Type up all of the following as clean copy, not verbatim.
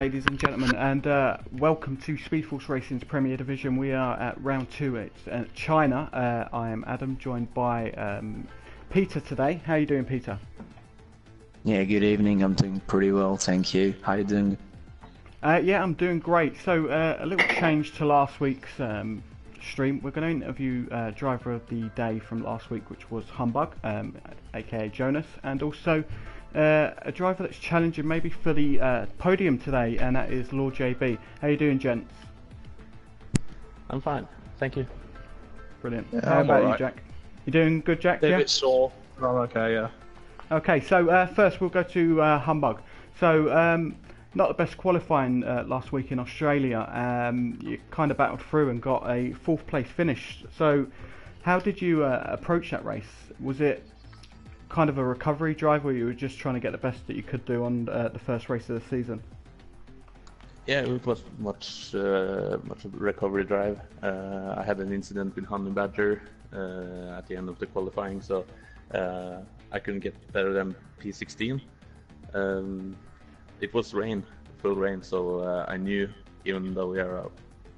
Ladies and gentlemen, and welcome to Speedforce Racing's Premier Division. We are at round 2. It's China. I am Adam, joined by Peter today. How are you doing, Peter? Yeah, good evening. I'm doing pretty well, thank you. How are you doing? Yeah, I'm doing great. So a little change to last week's stream. We're going to interview driver of the day from last week, which was Humbug, aka Jonas, and also a driver that's challenging maybe for the podium today, and that is Lord JB. How you doing, gents? I'm fine, thank you. Brilliant. Yeah, How I'm about alright. you, Jack? You doing good, Jack? A Yeah. bit sore, but I'm okay, yeah. Okay, so first we'll go to Humbug. So not the best qualifying last week in Australia. You kind of battled through and got a 4th place finish. So how did you approach that race? Was it kind of a recovery drive where you were just trying to get the best that you could do on the first race of the season? Yeah, it was much a recovery drive. I had an incident with Honey Badger at the end of the qualifying, so I couldn't get better than P16. It was full rain, so I knew, even though we are a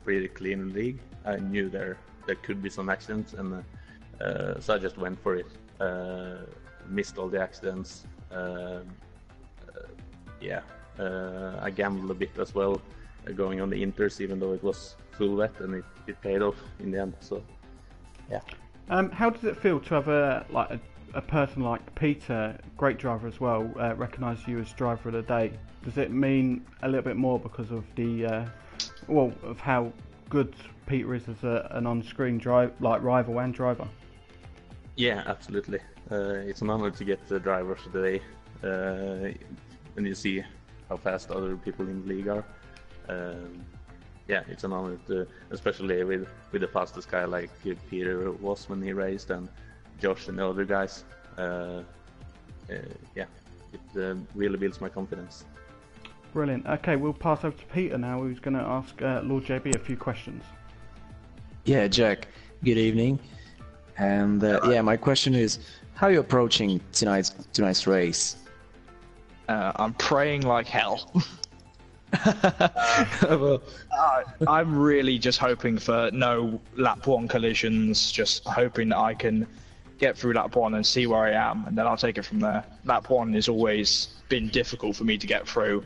pretty clean league, I knew there could be some accidents, and so I just went for it. Missed all the accidents. I gambled a bit as well, going on the inters, even though it was full wet, and it paid off in the end. So, yeah. How does it feel to have a person like Peter, great driver as well, recognise you as driver of the day? Does it mean a little bit more because of the of how good Peter is as an on-screen rival and driver? Yeah, absolutely. It's an honor to get the driver of the day, and you see how fast other people in the league are. Yeah, it's an honor to, especially with the fastest guy like Peter was when he raced, and Josh and the other guys. Yeah, it really builds my confidence. Brilliant. Okay, we'll pass over to Peter now, who's going to ask Lord JB a few questions. Yeah, Jack, good evening. And yeah, my question is, how are you approaching tonight's race? I'm praying like hell. I'm really just hoping for no lap 1 collisions, just hoping that I can get through lap 1 and see where I am, and then I'll take it from there. Lap 1 has always been difficult for me to get through.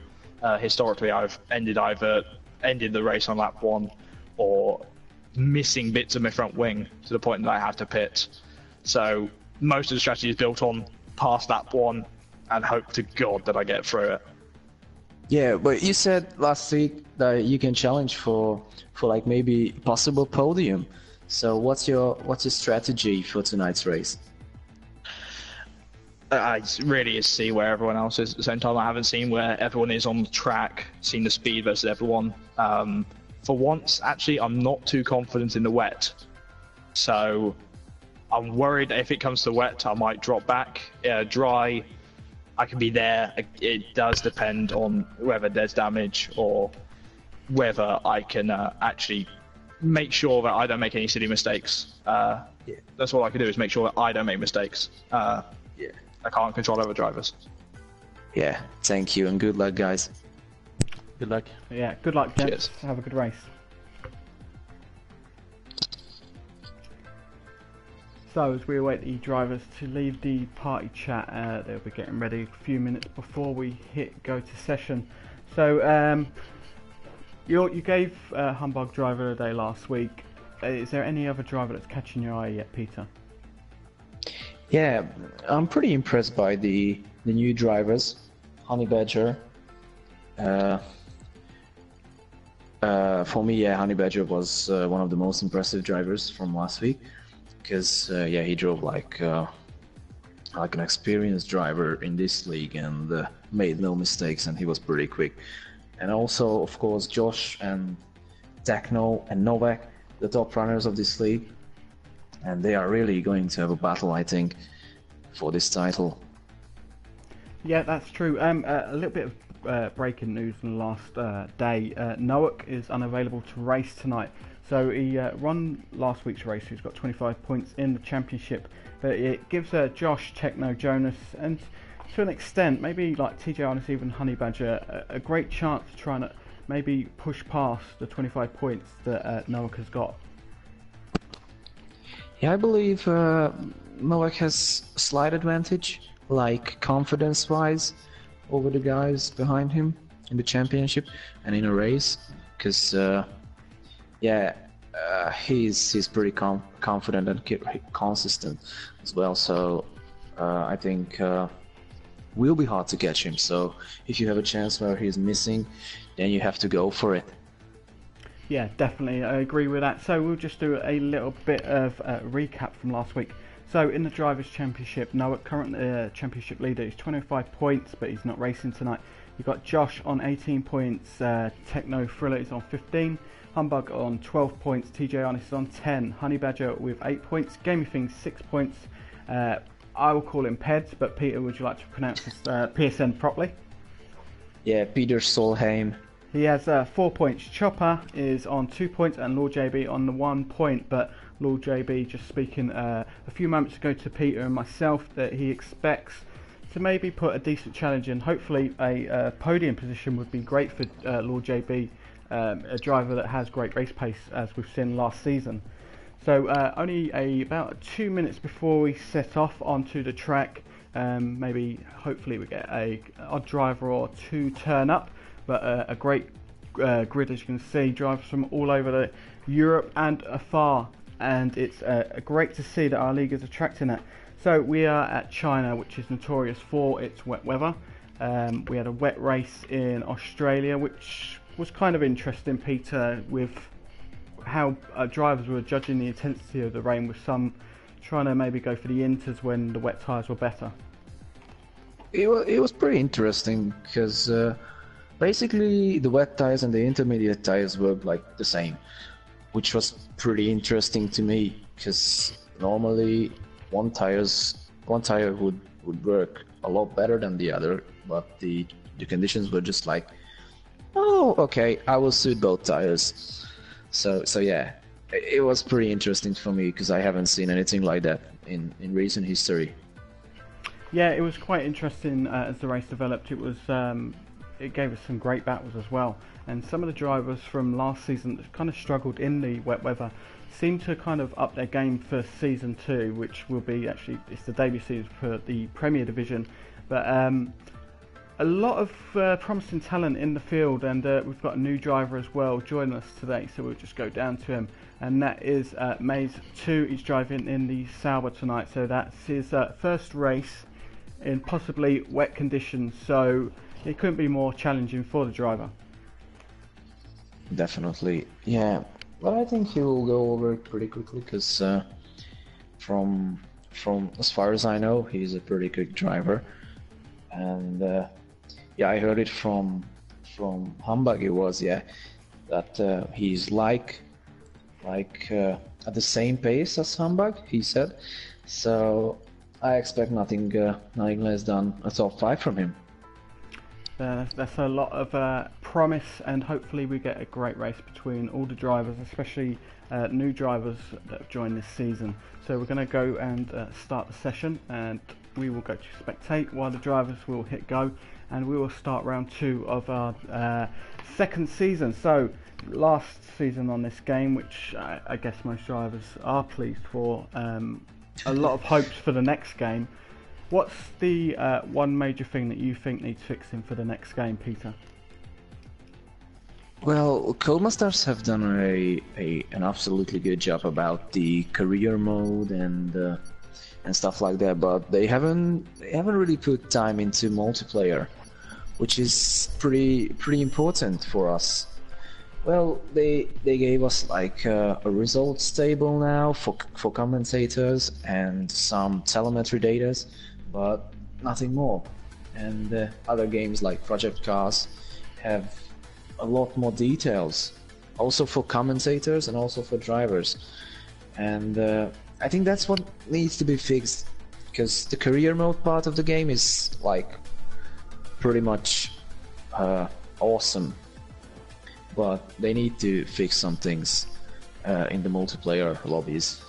Historically, I've either ended the race on lap 1 or missing bits of my front wing to the point that I had to pit. So most of the strategy is built on past lap 1 and hope to God that I get through it. Yeah, but you said last week that you can challenge for like maybe possible podium. So what's your strategy for tonight's race? I really is see where everyone else is at the same time. I haven't seen where everyone is on the track, seen the speed versus everyone. For once, actually, I'm not too confident in the wet. So I'm worried if it comes to wet, I might drop back. Dry, I can be there. It does depend on whether there's damage or whether I can actually make sure that I don't make any silly mistakes. Yeah, that's all I can do is make sure that I don't make mistakes. Yeah, I can't control other drivers. Yeah, thank you and good luck, guys. Good luck. Yeah, good luck, gents. Cheers. Have a good race. So as we await the drivers to leave the party chat, they'll be getting ready a few minutes before we hit go to session. So you gave Humbug driver of the day last week. Is there any other driver that's catching your eye yet, Peter? Yeah, I'm pretty impressed by the new drivers. Honey Badger. For me, yeah, Honey Badger was one of the most impressive drivers from last week, because yeah, he drove like an experienced driver in this league and made no mistakes, and he was pretty quick. And also, of course, Josh and Techno and Novak, the top runners of this league, and they are really going to have a battle, I think, for this title. Yeah, that's true. A little bit of breaking news from the last day. Noak is unavailable to race tonight. So he won last week's race. He's got 25 points in the championship. But it gives Josh, Techno, Jonas, and to an extent, maybe like TJ Honest, even Honey Badger, a great chance to try and maybe push past the 25 points that Nowak has got. Yeah, I believe Nowak has a slight advantage, like confidence-wise, over the guys behind him in the championship and in a race, because he's pretty confident and consistent as well. So I think will be hard to catch him. So if you have a chance where he's missing, then you have to go for it. Yeah, definitely, I agree with that. So we'll just do a little bit of recap from last week. So in the Drivers' Championship, Noah, current championship leader, is 25 points, but he's not racing tonight. You've got Josh on 18 points, Techno Thriller is on 15, Humbug on 12 points, TJ Honest is on 10, Honey Badger with 8 points, Gaming Things 6 points. I will call him Peds, but Peter, would you like to pronounce his PSN properly? Yeah, Peter Solheim. He has 4 points. Chopper is on 2 points and Lord JB on the 1 point. But Lord JB just speaking a few moments ago to Peter and myself that he expects to maybe put a decent challenge in. Hopefully a podium position would be great for Lord JB, a driver that has great race pace as we've seen last season. So only about 2 minutes before we set off onto the track, hopefully we get a odd driver or two turn up. But a great grid, as you can see, drivers from all over Europe and afar, and it's great to see that our league is attracting that. So we are at China, which is notorious for its wet weather. We had a wet race in Australia, which was kind of interesting, Peter, with how drivers were judging the intensity of the rain, with some trying to maybe go for the inters when the wet tyres were better. It was pretty interesting because basically the wet tires and the intermediate tires work like the same, which was pretty interesting to me because normally one tire would work a lot better than the other, but the conditions were just like, oh, okay, I will suit both tires. So yeah, it was pretty interesting for me because I haven't seen anything like that in recent history. Yeah, it was quite interesting as the race developed. It gave us some great battles as well, and some of the drivers from last season that kind of struggled in the wet weather seem to kind of up their game for season 2, which will be it's the debut season for the Premier Division. But a lot of promising talent in the field, and we've got a new driver as well joining us today, so we'll just go down to him, and that is Maze 2. He's driving in the Sauber tonight, so that's his first race in possibly wet conditions, so it couldn't be more challenging for the driver. Definitely, yeah. But I think he will go over it pretty quickly because from as far as I know, he's a pretty quick driver. And yeah, I heard it from Humbug. It was that he's like at the same pace as Humbug, he said. So I expect nothing less than a top 5 from him. That's a lot of promise, and hopefully we get a great race between all the drivers, especially new drivers that have joined this season. So we're going to go and start the session, and we will go to spectate while the drivers will hit go, and we will start round 2 of our second season. So last season on this game, which I guess most drivers are pleased for, a lot of hopes for the next game. What's the one major thing that you think needs fixing for the next game, Peter? Well, Codemasters have done an absolutely good job about the career mode and stuff like that, but they haven't really put time into multiplayer, which is pretty important for us. Well, they gave us like a results table now for commentators and some telemetry data, but nothing more. And other games like Project Cars have a lot more details, also for commentators and also for drivers. And I think that's what needs to be fixed, because the career mode part of the game is like pretty much awesome, but they need to fix some things in the multiplayer lobbies.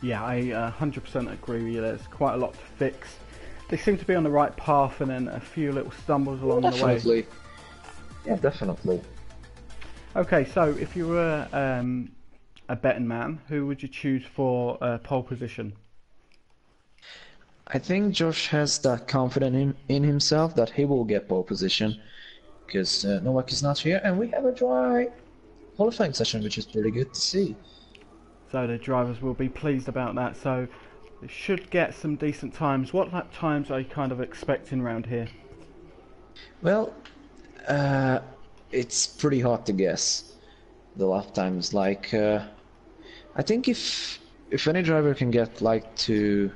Yeah, I 100% agree with you. There's quite a lot to fix. they seem to be on the right path, and then a few little stumbles along the way. Definitely. Yeah, definitely. Okay, so if you were a betting man, who would you choose for pole position? I think Josh has that confidence in himself that he will get pole position, because Novak is not here, and we have a dry qualifying session, which is pretty good to see. So the drivers will be pleased about that. So they should get some decent times. What lap times are you kind of expecting around here? Well, it's pretty hard to guess the lap times. Like, I think if any driver can get like to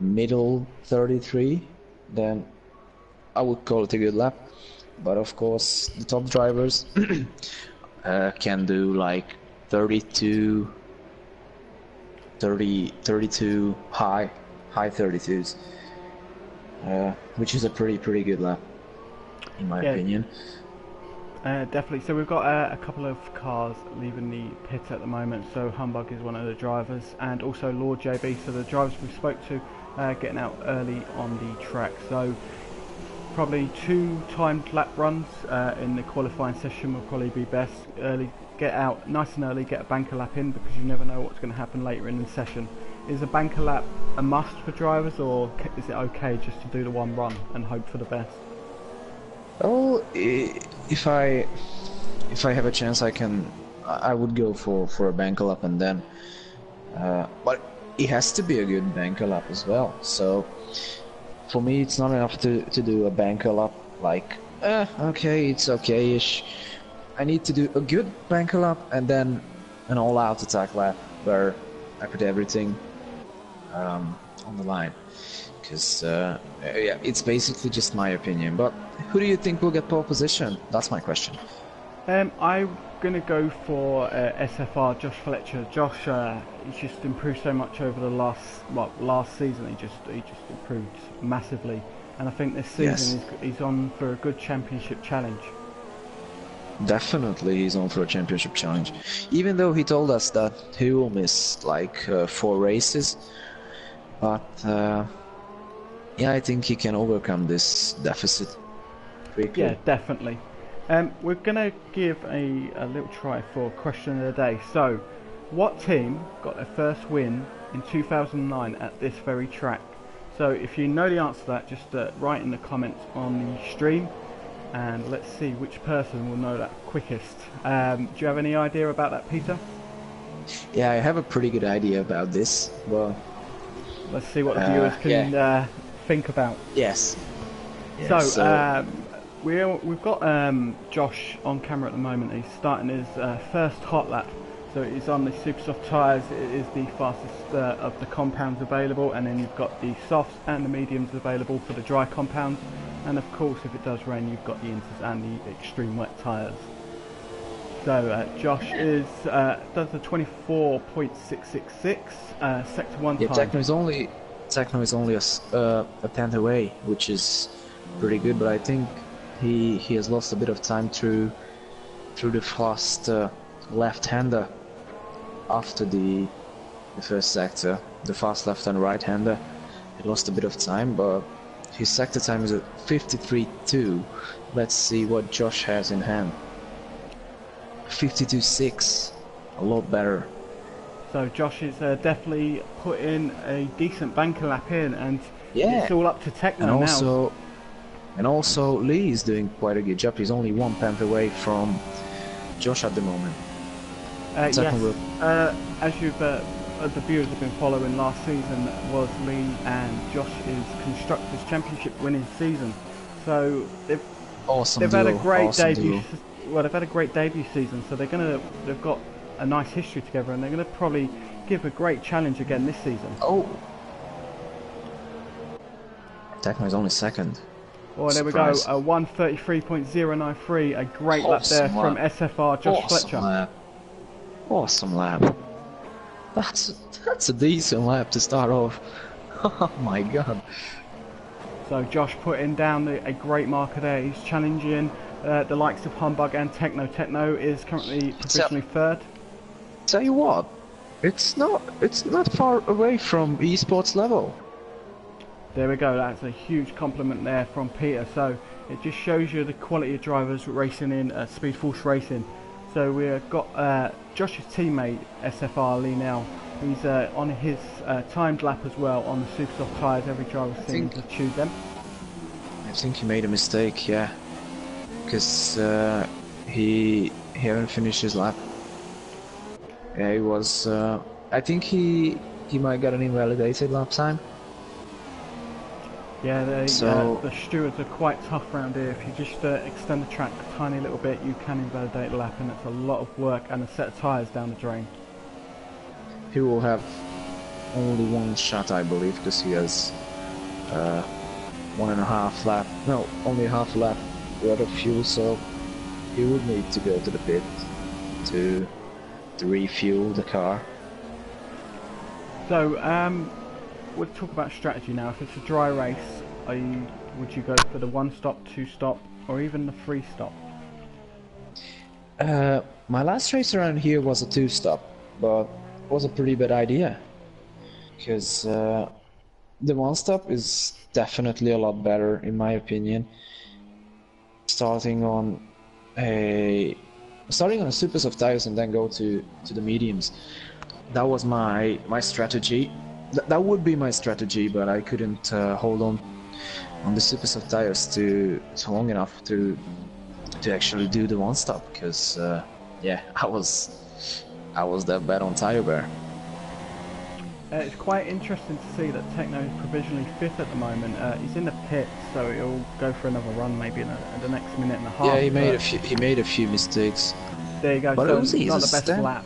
middle 33, then I would call it a good lap. But of course, the top drivers can do like 32, 32 high 32s, which is a pretty good lap, in my opinion. Definitely. So we've got a couple of cars leaving the pit at the moment. So Humbug is one of the drivers, and also Lord JB. So the drivers we spoke to getting out early on the track. So probably 2 timed lap runs in the qualifying session will probably be best. Early, get out nice and early, get a banker lap in, because you never know what's going to happen later in the session. Is a banker lap a must for drivers, or is it okay just to do the one run and hope for the best? Oh, if I have a chance, I would go for a banker lap, and then but it has to be a good banker lap as well. So for me, it's not enough to do a banker lap like okay, it's okay-ish. I need to do a good banker lap and then an all-out attack lap where I put everything on the line. Because yeah, it's basically just my opinion. But who do you think will get pole position? That's my question. I'm gonna go for SFR Josh Fletcher. Josh, he's just improved so much over the last season. He just improved massively, and I think this season he's on for a good championship challenge. Definitely, he's on for a championship challenge. Even though he told us that he will miss like 4 races, but yeah, I think he can overcome this deficit quickly. Yeah, definitely. We're going to give a little try for question of the day. So, what team got their first win in 2009 at this very track? So, if you know the answer to that, just write in the comments on the stream, and let's see which person will know that quickest. Do you have any idea about that, Peter? Yeah, I have a pretty good idea about this. Well, let's see what the viewers can think about. Yes. So, we've got Josh on camera at the moment. He's starting his first hot lap. So he's on the super soft tyres. It is the fastest of the compounds available, and then you've got the softs and the mediums available for the dry compounds. And of course, if it does rain, you've got the inters and the extreme wet tyres. So Josh does the 24.666 sector 1 time. Techno is only a tenth away, which is pretty good. But I think he has lost a bit of time through the fast left-hander after the first sector. The fast left and right-hander, he lost a bit of time, but his sector time is at 53.2. Let's see what Josh has in hand. 52.6, a lot better. So Josh is definitely put in a decent banker lap in, and yeah, it's all up to Techno now. And also Lee is doing quite a good job. He's only 1 tenth away from Josh at the moment. Yes, as you've the viewers have been following, last season was Lee and Josh's Constructors Championship winning season. So they've had a great debut. Well, they've had a great debut season, so they've got a nice history together, and they're going to probably give a great challenge again this season. Oh, Techno is only second. Oh, there Surprise. We go, a 1:33.093, a great lap there from SFR Josh Fletcher. Awesome lap. That's a decent lap to start off. Oh my god. So Josh putting down a great marker there. He's challenging the likes of Humbug and Techno. Techno is currently provisionally third. Tell you what, it's not far away from esports level. There we go, that's a huge compliment there from Peter. So it just shows you the quality of drivers racing in Speed Force Racing. So we've got Josh's teammate SFR Lee now. He's on his timed lap as well on the super soft tyres. Every driver seems to choose them. I think he made a mistake, yeah, because he hadn't finished his lap. Yeah, he was. I think he might get an invalidated lap time. Yeah, the So- stewards are quite tough around here. If you just extend the track a tiny little bit, you can invalidate the lap, and it's a lot of work and a set of tyres down the drain. He will have only one shot, I believe, because he has 1.5 lap. No, only half lap worth of fuel, so he would need to go to the pit to refuel the car. So, we'll talk about strategy now. If it's a dry race, would you go for the 1-stop, 2-stop, or even the 3-stop? My last race around here was a 2-stop, but it was a pretty bad idea, because the 1-stop is definitely a lot better, in my opinion. Starting on a super soft tires and then go to the mediums. That was my strategy. That would be my strategy, but I couldn't hold on the super soft tires too long enough to actually do the 1-stop, because yeah, I was that bad on tire wear. It's quite interesting to see that Techno is provisionally 5th at the moment. He's in the pit, so he'll go for another run maybe in the next minute and a half. Yeah, he made a few mistakes. There you go. But So Uzi not is the a best stand. lap.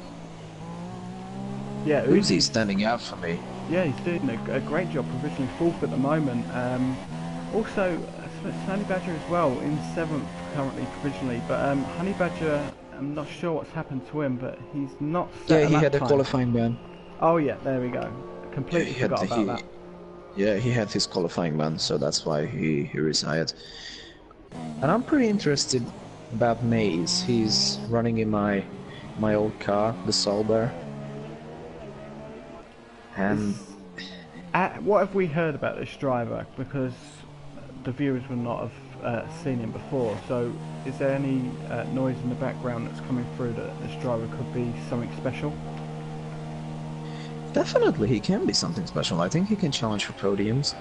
Yeah, Uzi's standing out for me. Yeah, he's doing a great job, provisionally 4th at the moment. Also, Honey Badger as well, in 7th currently provisionally. But Honey Badger, I'm not sure what's happened to him, but he's not set Yeah, a he lap had a time. qualifying ban. Oh yeah, there we go. Completely he had forgot about that. Yeah, he had his qualifying ban, so that's why he retired. And I'm pretty interested about Maze. He's running in my old car, the Solbear. And What have we heard about this driver? Because the viewers would not have seen him before. So, is there any noise in the background that's coming through that this driver could be something special? definitely he can be something special. I think he can challenge for podiums.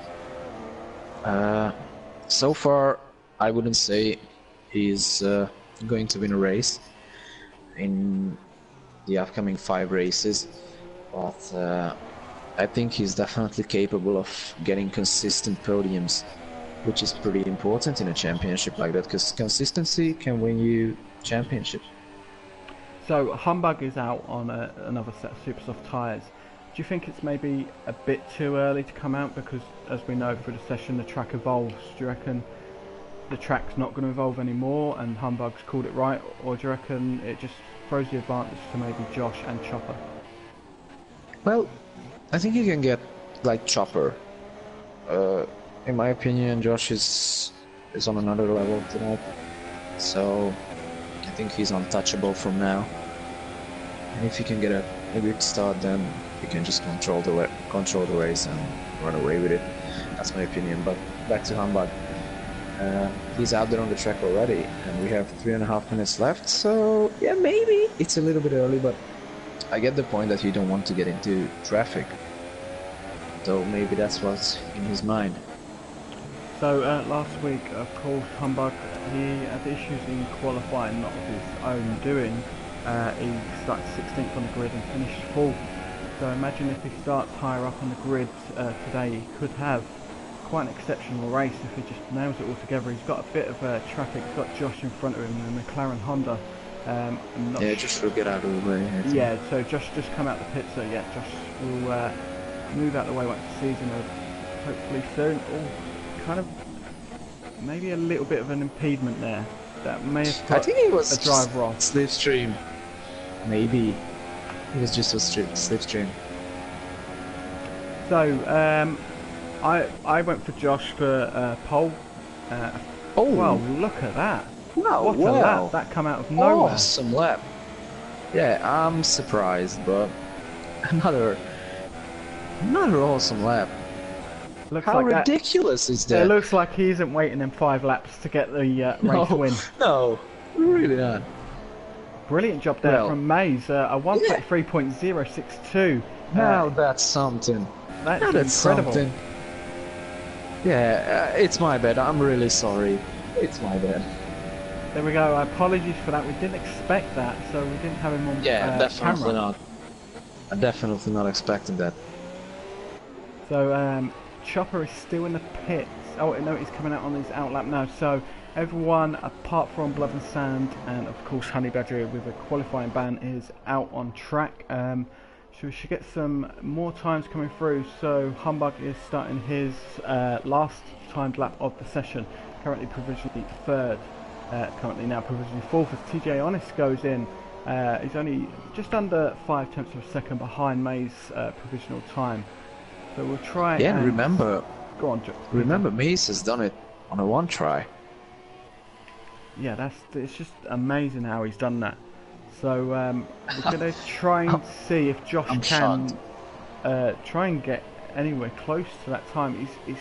So far, I wouldn't say he's going to win a race in the upcoming 5 races, but I think he's definitely capable of getting consistent podiums, which is pretty important in a championship like that, because consistency can win you championship. So Humbug is out on another set of super soft tyres. Do you think it's maybe a bit too early to come out, because as we know through the session the track evolves? Do you reckon the track's not going to evolve anymore and Humbug's called it right, or do you reckon it just throws the advantage to maybe Josh and Chopper? Well, I think you can get like Chopper. In my opinion, Josh is on another level tonight, so I think he's untouchable from now. And if he can get a good start, then he can just control the race and run away with it. That's my opinion. But back to Humbug. He's out there on the track already, and we have 3.5 minutes left. So yeah, maybe it's a little bit early, but I get the point that you don't want to get into traffic. So maybe that's what's in his mind. So last week, of course, Humbug, he had issues in qualifying, not of his own doing. He started 16th on the grid and finished 4th. So imagine if he starts higher up on the grid today, he could have quite an exceptional race if he just nails it all together. He's got a bit of traffic. He's got Josh in front of him and the McLaren Honda. Yeah, just will get out of the way. Yeah, so Josh just come out the pit, so yeah, Josh will move out the way once the season hopefully soon. Oh, kind of maybe a little bit of an impediment there that may have put I think it was a driver off. Slipstream. Maybe it was just a slipstream. So I went for Josh for pole. Oh, Well, look at that! wow, What a wow. lap! That come out of nowhere. Awesome lap. Yeah, I'm surprised, but another awesome lap. Looks How like that. ridiculous is It that? looks like he isn't waiting in 5 laps to get the race win. No, really not. Brilliant job there Well, from Mays. A 1:33.062. Now that's something. That's Now that's incredible. something. Yeah, it's my bad. I'm really sorry. It's my bad. There we go. Apologies for that. We didn't expect that, so we didn't have him on Yeah, definitely camera. not. I'm definitely not expecting that. So Chopper is still in the pits. Oh no, he's coming out on his outlap now. So everyone apart from Blood and Sand and of course Honey Badger with a qualifying ban is out on track. So we should get some more times coming through. So Humbug is starting his last timed lap of the session. Currently provisionally third. Currently now provisionally fourth as TJ Honest goes in. He's only just under 0.5 of a second behind May's provisional time. So we'll try. Yeah, and remember, go on, Mace has done it on a one try. Yeah, it's just amazing how he's done that. So we're gonna try and see if Josh I'm can try and get anywhere close to that time. He's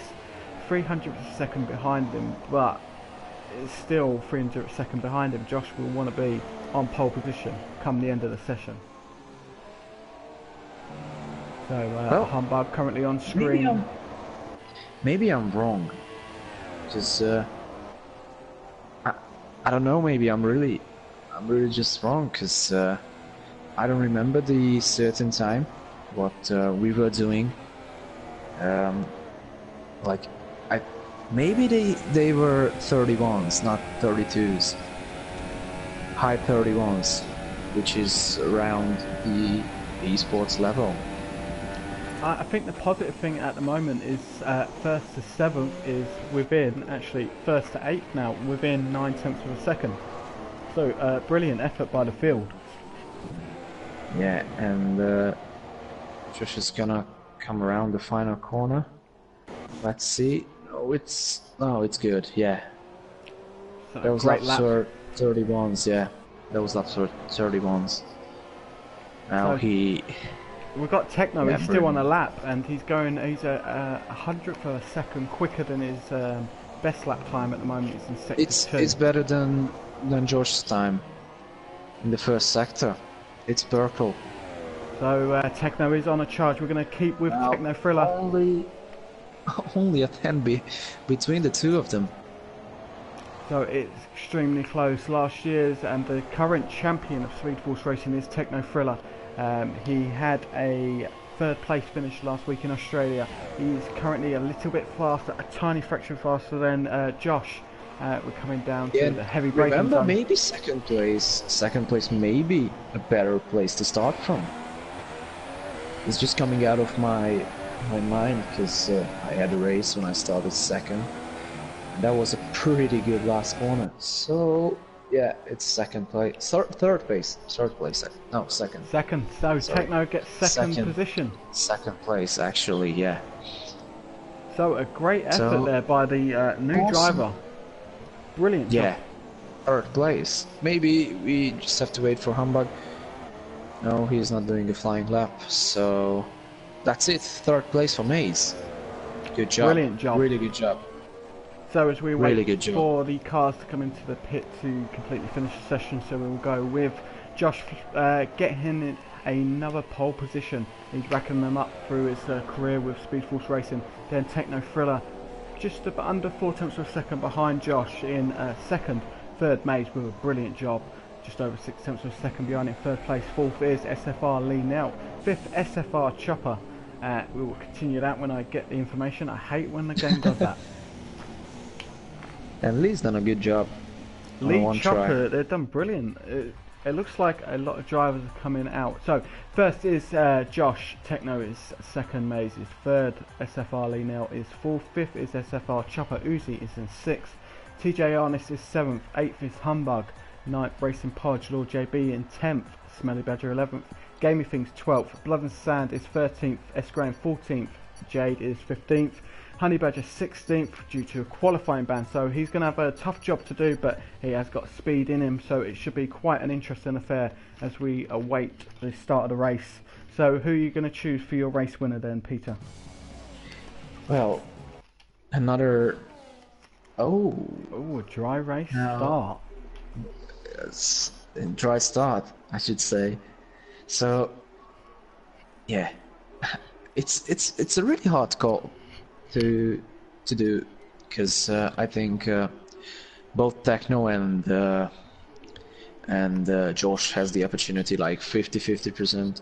300 a second behind him, but it's still 300 a second behind him. Josh will want to be on pole position come the end of the session. So Humbug currently on screen. Maybe I'm wrong, because I don't know. Maybe I'm really just wrong, because I don't remember the certain time what we were doing. Like maybe they were 31s, not 32s. High 31s, which is around the esports level. I think the positive thing at the moment is first to seventh is within, actually first to eighth now, within 0.9 of a second. So brilliant effort by the field. Yeah, and Josh is gonna come around the final corner. Let's see. Oh, it's good. Yeah, So that was great lap lap. 31s. Yeah, that was lap 31s. Now So- he. We've got Techno, Yeah, he's still on a brilliant. lap and he's a 100th of a second quicker than his best lap time at the moment. It's in sector 2. It's better than Josh's time in the first sector. It's purple. So Techno is on a charge. We're going to keep with Now, Techno Thriller. Only a 10 between the two of them. So it's extremely close. Last year's and the current champion of Speed Force Racing is Techno Thriller. He had a third place finish last week in Australia. He's currently a little bit faster, a tiny fraction faster than Josh. We're coming down to the heavy braking Remember, zone. maybe second place may be a better place to start from. It's just coming out of my mind, because I had a race when I started second. That was a pretty good last corner. So yeah, it's second place, third place, no, second. Second, so Sorry. Techno gets second position. Second place, actually, yeah. So a great effort So, there by the new awesome. driver. Brilliant. Yeah, job. third place. Maybe we just have to wait for Humbug. No, he's not doing a flying lap, so that's it. Third place for Maze. Good job. Brilliant job. Really good job. So as we Really wait good job. for the cars to come into the pit to completely finish the session, so we'll go with Josh getting in another pole position. He's racking them up through his career with Speed Force Racing. Then Techno Thriller just about under 0.4 of a second behind Josh in second. Third Maze with a brilliant job. Just over 0.6 of a second behind in third place. Fourth is SFR Lee Nelt. Fifth SFR Chopper. We will continue that when I get the information. I hate when the game does that. And Lee's done a good job. on Lee one Chopper, try. they've done brilliant. It looks like a lot of drivers are coming out. So first is Josh. Techno is second. Maze is third. SFR Lee Nell is fourth. Fifth is SFR Chopper. Uzi is in sixth. TJ Arnest is seventh. Eighth is Humbug. Ninth Racing Podge. Lord JB in 10th. Smelly Badger 11th. Gamey Things 12th. Blood and Sand is 13th. S Graham 14th. Jade is 15th. Honey Badger 16th due to a qualifying ban, so he's going to have a tough job to do, but he has got speed in him, so it should be quite an interesting affair as we await the start of the race. So who are you going to choose for your race winner then, Peter? Well, another. Oh, Oh, a dry race No. start. it's a dry start, I should say. So, yeah, it's a really hard call to do because I think both Techno and Josh has the opportunity, like 50%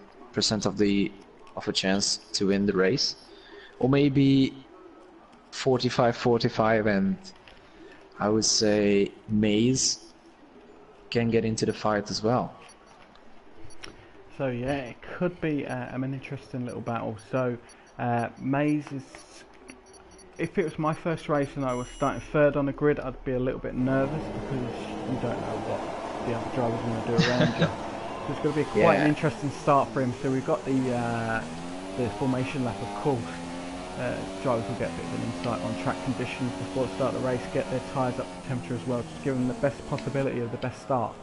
of a chance to win the race, or maybe 45-45, and I would say Maze can get into the fight as well. So yeah, it could be an interesting little battle. So Maze is. If it was my first race and I was starting third on the grid, I'd be a little bit nervous because you don't know what the other driver's going to do around you. So it's going to be quite an interesting start for him. So we've got the formation lap, of course. Drivers will get a bit of an insight on track conditions before the start of the race, get their tyres up to temperature as well, to give them the best possibility of the best start.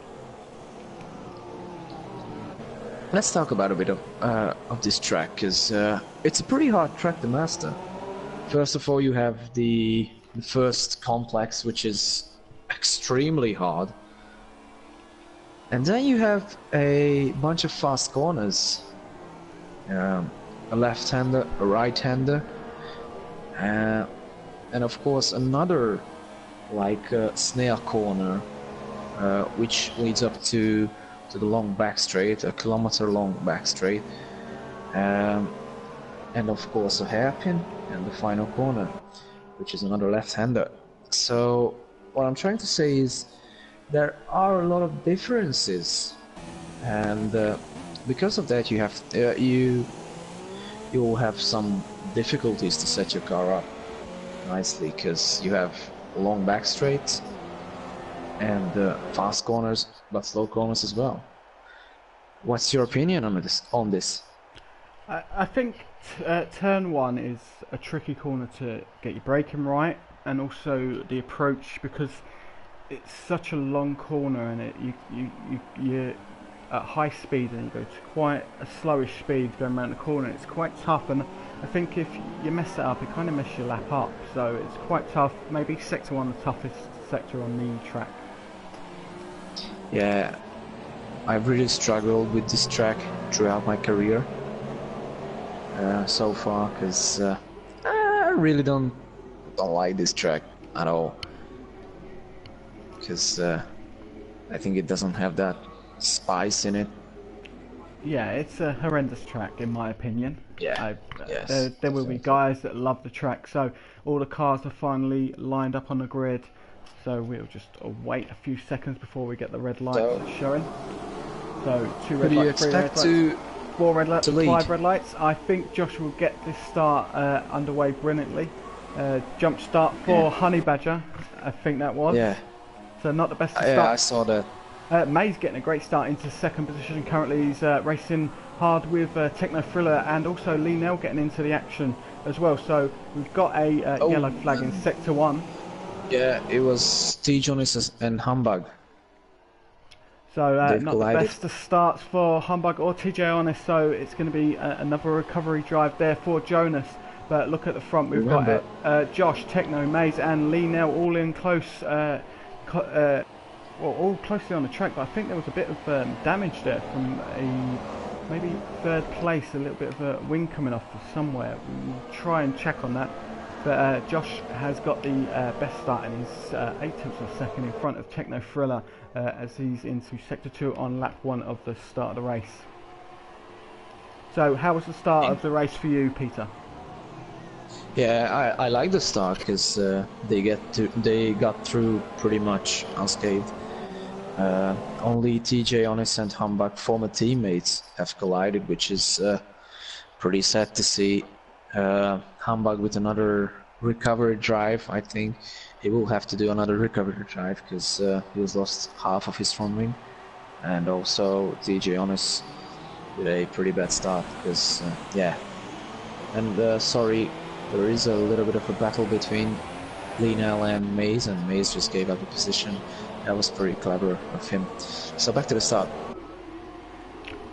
Let's talk about a bit of this track, because it's a pretty hard track to master. First of all, you have the first complex, which is extremely hard. And then you have a bunch of fast corners. A left-hander, a right-hander, and of course another snare corner, which leads up to the long back straight, a kilometer-long back straight. And of course a hairpin and the final corner, which is another left-hander. So what I'm trying to say is there are a lot of differences, and because of that you will have some difficulties to set your car up nicely, because you have long back straights and fast corners, but slow corners as well. What's your opinion on this? I think turn one is a tricky corner to get your braking right, and also the approach, because it's such a long corner, and you're at high speed and you go to quite a slowish speed going around the corner. It's quite tough, and I think if you mess it up, it kind of messes your lap up. So it's quite tough. Maybe sector one, the toughest sector on the track. Yeah, I've really struggled with this track throughout my career so far, because I really don't like this track at all, because I think it doesn't have that spice in it. Yeah, it's a horrendous track in my opinion. Yeah, There will be guys that love the track. So all the cars are finally lined up on the grid. So we'll just wait a few seconds before we get the red lights showing. So 2 red lights, 3 red lights, 4 red lights, 5 red lights. I think Josh will get this start underway brilliantly. Jump start for Honey Badger, I think that was. Yeah. So not the best to start. Yeah, I saw that. May's getting a great start into second position. Currently he's racing hard with Techno Thriller, and also Lee Nell getting into the action as well. So we've got a yellow flag in sector 1. Yeah, it was T. Jonas and Humbug. So not the best of starts for Humbug or TJ Honest, so it's going to be another recovery drive there for Jonas. But look at the front, we've got Josh, Techno, Maze and Lee Nell all in close, all closely on the track, but I think there was a bit of damage there from maybe third place, a little bit of a wing coming off somewhere. We'll try and check on that. But Josh has got the best start, and he's 8 tenths of a second in front of Techno Thriller as he's into sector 2 on lap 1 of the start of the race. So how was the start of the race for you, Peter? Yeah, I like the start, because they got through pretty much unscathed. Only TJ Honest and Humbug, former teammates, have collided, which is pretty sad to see. Humbug with another recovery drive. I think he will have to do another recovery drive, because he has lost half of his front wing. And also TJ Honest with a pretty bad start, because yeah. And sorry, there is a little bit of a battle between Lee Nell and Maze just gave up the position. That was pretty clever of him. So back to the start.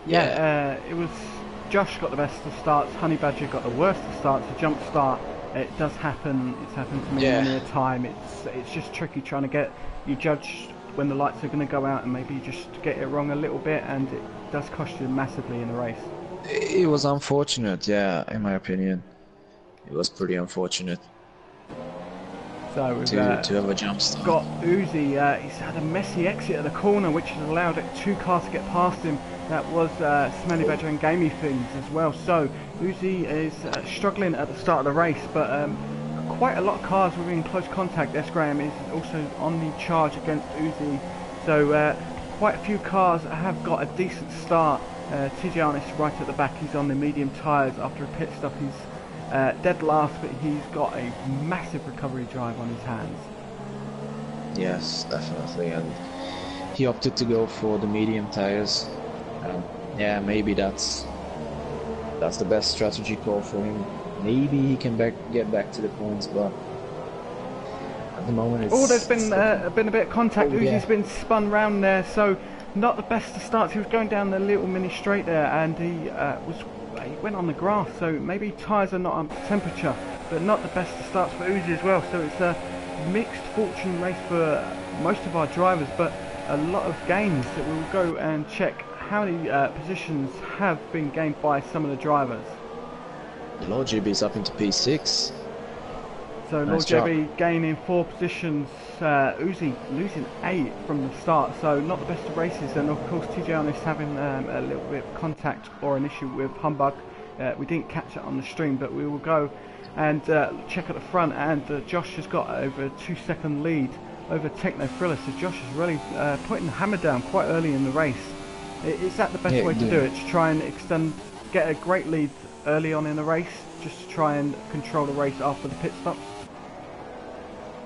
Yeah, it was Josh got the best of starts, Honey Badger got the worst of starts. The jump start It does happen. It's happened to me Yeah. many a time. It's just tricky trying to get you judge when the lights are going to go out, and maybe you just get it wrong a little bit, and it does cost you massively in the race. It was unfortunate, yeah, in my opinion. It was pretty unfortunate So we've to have a jump start. got Uzi. He's had a messy exit at the corner, which has allowed 2 cars to get past him. That was Smelly Badger and Gamey Things as well. So Uzi is struggling at the start of the race, but quite a lot of cars were in close contact. S. Graham is also on the charge against Uzi. So quite a few cars have got a decent start. Tizianis right at the back. He's on the medium tyres after a pit stop. He's dead last, but he's got a massive recovery drive on his hands. Yes, definitely, and he opted to go for the medium tires. Yeah, maybe that's the best strategy call for him. Maybe he can get back to the points, but at the moment it's... Oh, there's been a bit of contact. Oh, yeah. Uzi's been spun round there, so not the best of starts. He was going down the little mini straight there, and he went on the grass, so maybe tyres are not up to temperature, but not the best of starts for Uzi as well. So it's a mixed fortune race for most of our drivers, but a lot of gains that we'll go and check how many positions have been gained by some of the drivers. Lord GB's up into P6. So Nice Lord JB gaining 4 positions, Uzi losing 8 from the start, so not the best of races, and of course TJ is having a little bit of contact or an issue with Humbug. We didn't catch it on the stream, but we will go and check at the front, and Josh has got over a 2-second lead over Techno Thriller, so Josh is really putting the hammer down quite early in the race. Is that the best way to do it, to try and get a great lead early on in the race, just to try and control the race after the pit stops?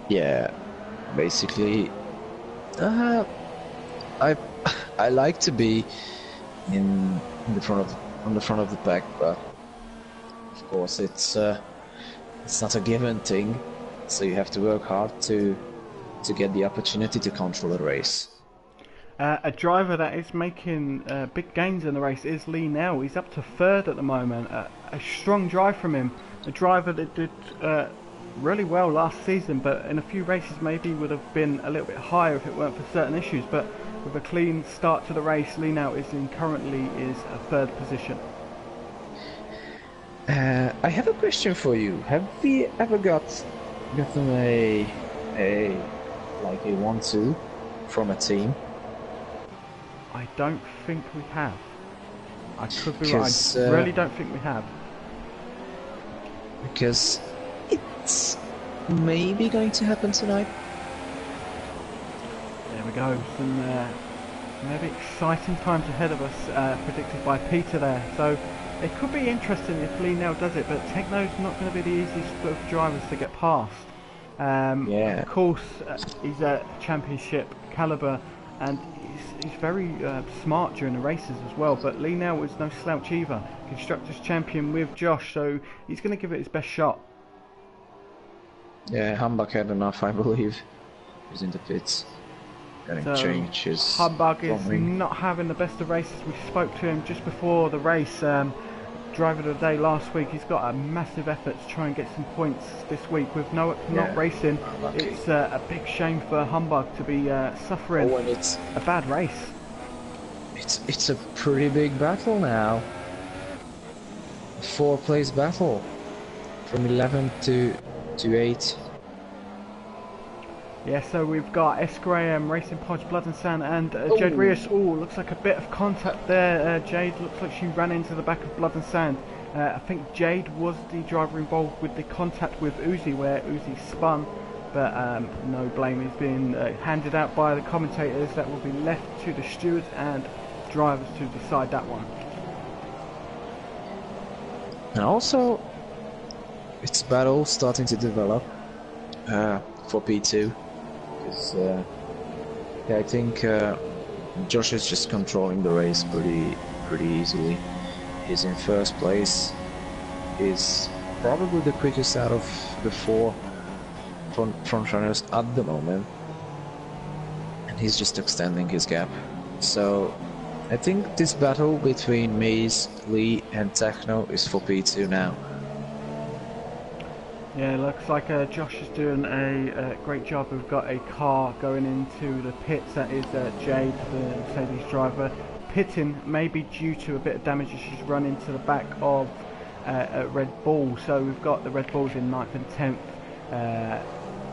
Yeah, basically, I like to be on the front of the pack, but of course it's not a given thing. So you have to work hard to get the opportunity to control a race. A driver that is making big gains in the race is Lee Nell. He's up to 3rd at the moment. A strong drive from him. A driver that did really well last season, but in a few races maybe would have been a little bit higher if it weren't for certain issues. But with a clean start to the race, Lee Nell currently is a 3rd position. I have a question for you. Have we ever gotten a 1-2 from a team? I don't think we have. I could be right. Because, I really don't think we have. Because it's maybe going to happen tonight. There we go. Some maybe exciting times ahead of us, predicted by Peter there. So it could be interesting if Lee Nell does it, but Techno's not going to be the easiest of drivers to get past. Yeah. Of course, he's a championship caliber, and he's very smart during the races as well. But Lee Nell was no slouch either. Constructors champion with Josh, so he's going to give it his best shot. Yeah, Humbug had enough, I believe. He's in the pits. Getting So change his Humbug is front-wing. not having the best of races. We spoke to him just before the race. Driver of the day last week. He's got a massive effort to try and get some points this week with not racing. Unlucky. It's a big shame for Humbug to be suffering Oh, and it's a bad race. it's a pretty big battle now. A 4-place battle from 11 to 8. Yeah, so we've got S. Graham, Racing Podge, Blood and Sand, and Jade Ooh. Rios. Oh, looks like a bit of contact there. Jade looks like she ran into the back of Blood and Sand. I think Jade was the driver involved with the contact with Uzi, where Uzi spun, but no blame is being handed out by the commentators. That will be left to the stewards and drivers to decide that one. And also, it's battle starting to develop for P2. Because I think Josh is just controlling the race pretty easily. He's in 1st place. He's probably the quickest out of the 4 front runners at the moment, and he's just extending his gap. So I think this battle between Maze, Lee and Techno is for P2 now. Yeah, looks like Josh is doing a great job. We've got a car going into the pits. That is Jade, the Mercedes driver, pitting maybe due to a bit of damage as she's run into the back of Red Bull. So we've got the Red Bulls in 9th and 10th.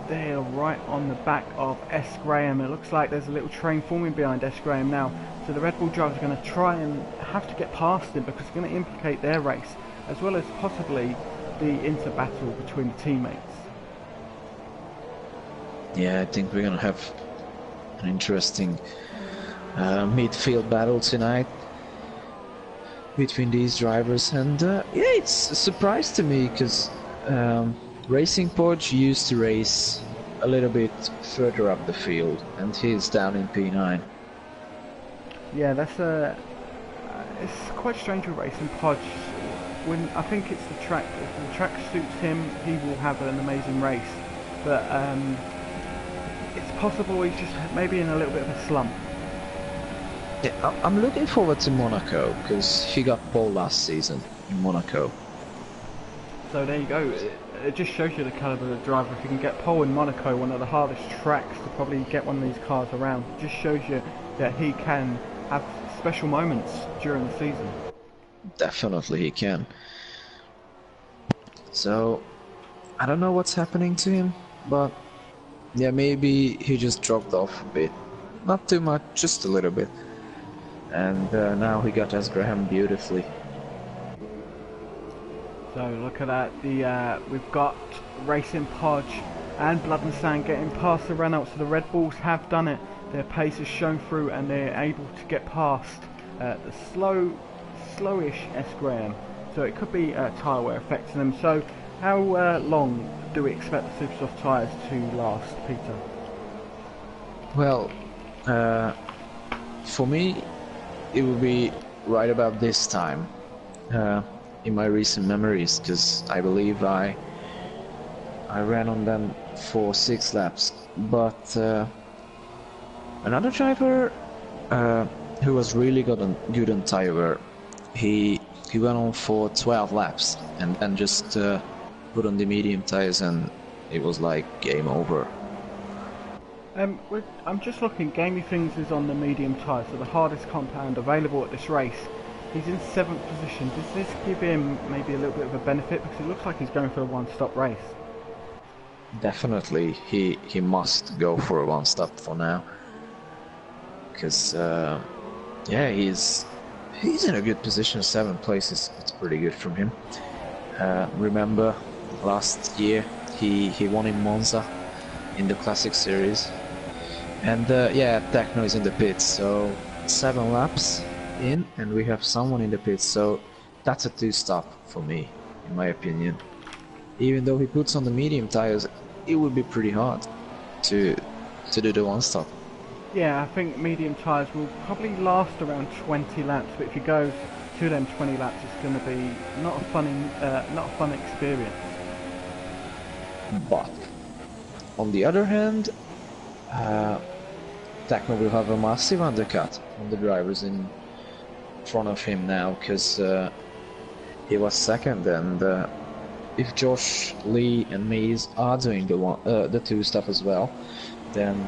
They are right on the back of S. Graham. It looks like there's a little train forming behind S. Graham now. So the Red Bull drivers are going to try and have to get past him because it's going to implicate their race, as well as possibly the inter-battle between the teammates. Yeah, I think we're gonna have an interesting midfield battle tonight between these drivers, and yeah, it's a surprise to me because Racing Podge used to race a little bit further up the field, and he's down in P9. Yeah, that's it's quite strange with Racing Podge. When I think it's the track. If the track suits him, he will have an amazing race. But it's possible he's just maybe in a little bit of a slump. Yeah, I'm looking forward to Monaco because he got pole last season in Monaco. So there you go. It just shows you the caliber of the driver. If you can get pole in Monaco, one of the hardest tracks to probably get one of these cars around, it just shows you that he can have special moments during the season. Definitely he can. So I don't know what's happening to him, but yeah, maybe he just dropped off a bit. Not too much, just a little bit. And now he got S. Graham beautifully. So look at that. We've got Racing Podge and Blood and Sand getting past the Renaults. So the Red Bulls have done it. Their pace is shown through, and they're able to get past the slowish S. Graham. So it could be tyre wear affecting them. So how long do we expect the Supersoft tyres to last, Peter? Well, for me, it will be right about this time in my recent memories, because I believe I ran on them for 6 laps. But another driver who was really good on tyre wear, he went on for 12 laps and then just put on the medium tyres, and it was like game over. I'm just looking. Gamey Things is on the medium tyre, so the hardest compound available at this race. He's in 7th position. Does this give him maybe a little bit of a benefit, because it looks like he's going for a one-stop race? Definitely, he must go for a one-stop for now, because yeah, he's in a good position. 7th place is it's pretty good from him. Remember last year he won in Monza in the Classic Series, and yeah, Techno is in the pits, so 7 laps in and we have someone in the pits, so that's a 2-stop for me, in my opinion. Even though he puts on the medium tires, it would be pretty hard to do the 1-stop. Yeah, I think medium tyres will probably last around 20 laps, but if you go to them 20 laps, it's going to be not a fun experience. But on the other hand, Techno will have a massive undercut on the drivers in front of him now, because he was 2nd, and if Josh, Lee and Maze are doing the 2-stop as well, then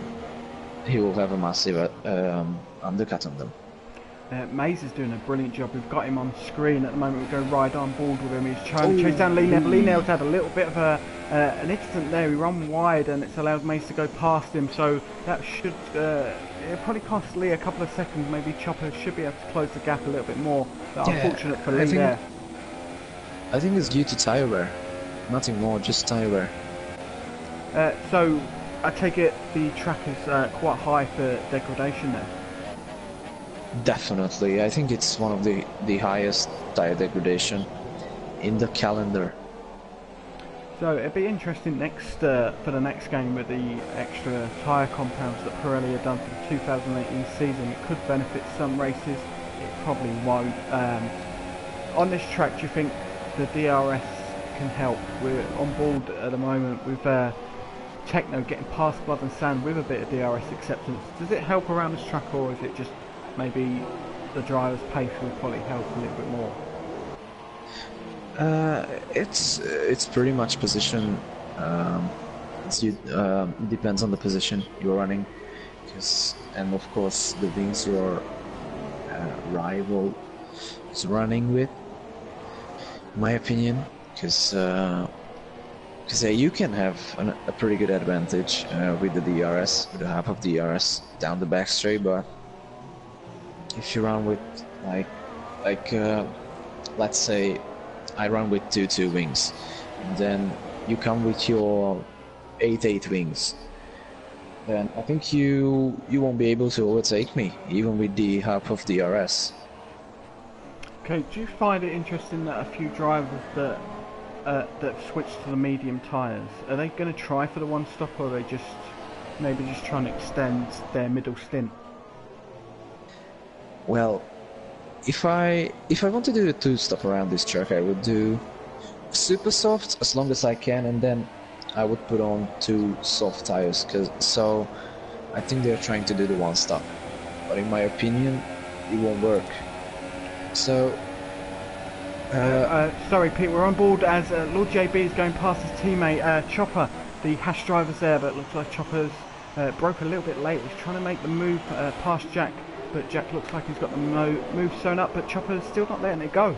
he will have a massive undercut on them. Maze is doing a brilliant job. We've got him on screen at the moment. We'll go right on board with him. He's trying to chase down Lee Neville. Lee Neville's had a little bit of an incident there. He ran wide and it's allowed Maze to go past him. So that should it probably cost Lee a couple of seconds. Maybe Chopper should be able to close the gap a little bit more. But yeah, unfortunate for Lee there. I think it's due to tyre wear. Nothing more, just tyre wear. So I take it the track is quite high for degradation there. Definitely, I think it's one of the highest tyre degradation in the calendar. So it'd be interesting for the next game with the extra tyre compounds that Pirelli have done for the 2018 season. It could benefit some races, it probably won't. On this track, do you think the DRS can help? We're on board at the moment with Techno getting past Blood and Sand with a bit of DRS acceptance. Does it help around this track, or is it just maybe the driver's pace will probably help a little bit more? It's pretty much position. It depends on the position you're running, and of course the wings your rival is running with. In my opinion, because you can have a pretty good advantage with the DRS, with the half of DRS down the back straight, but if you run with let's say I run with 2 wings, and then you come with your 8 wings, then I think you won't be able to overtake me, even with the half of DRS. Okay, do you find it interesting that a few drivers that switched to the medium tyres, are they going to try for the one stop, or are they just trying to extend their middle stint? Well, if I want to do a 2-stop around this track, I would do super soft as long as I can, and then I would put on 2 soft tires. So I think they're trying to do the 1-stop, but in my opinion, it won't work. So. Sorry, Pete, we're on board as Lord JB is going past his teammate Chopper. The Hash driver's there, but it looks like Chopper's broke a little bit late. He's trying to make the move past Jack, but Jack looks like he's got the move sewn up, but Chopper's still not letting it go.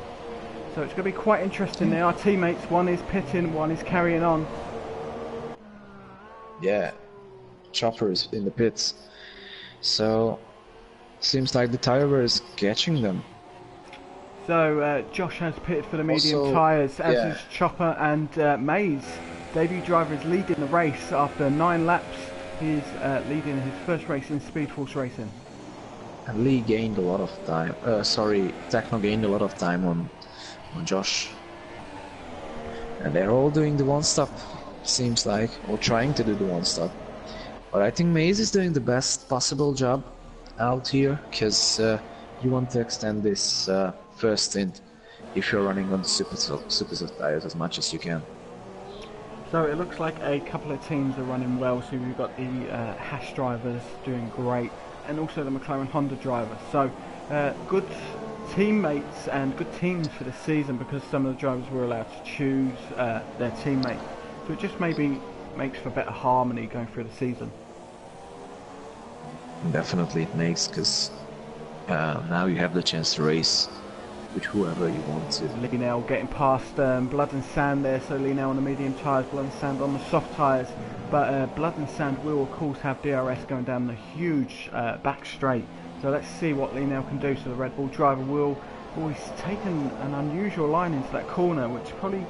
So it's going to be quite interesting. They are teammates. One is pitting, one is carrying on. Yeah, Chopper is in the pits. So seems like the tire wear is catching them. So Josh has pitted for the medium tyres, as is Chopper, and Maze, debut driver, is leading the race after 9 laps. He is leading his first race in Speed Force Racing. And Lee gained a lot of time. Techno gained a lot of time on Josh. And they're all doing the 1-stop, seems like, or trying to do the 1-stop. But I think Maze is doing the best possible job out here, because you want to extend this first stint if you're running on super soft tires as much as you can. So it looks like a couple of teams are running well. So we've got the Hash drivers doing great, and also the McLaren Honda drivers. So good teammates and good teams for the season, because some of the drivers were allowed to choose their teammate. So it just maybe makes for better harmony going through the season. Definitely it makes, because now you have the chance to race with whoever you want to. Linnell getting past Blood and Sand there, so Linnell on the medium tyres, Blood and Sand on the soft tyres. But Blood and Sand will of course have DRS going down the huge back straight. So let's see what Linnell can do. So the Red Bull driver will always taken an unusual line into that corner, which probably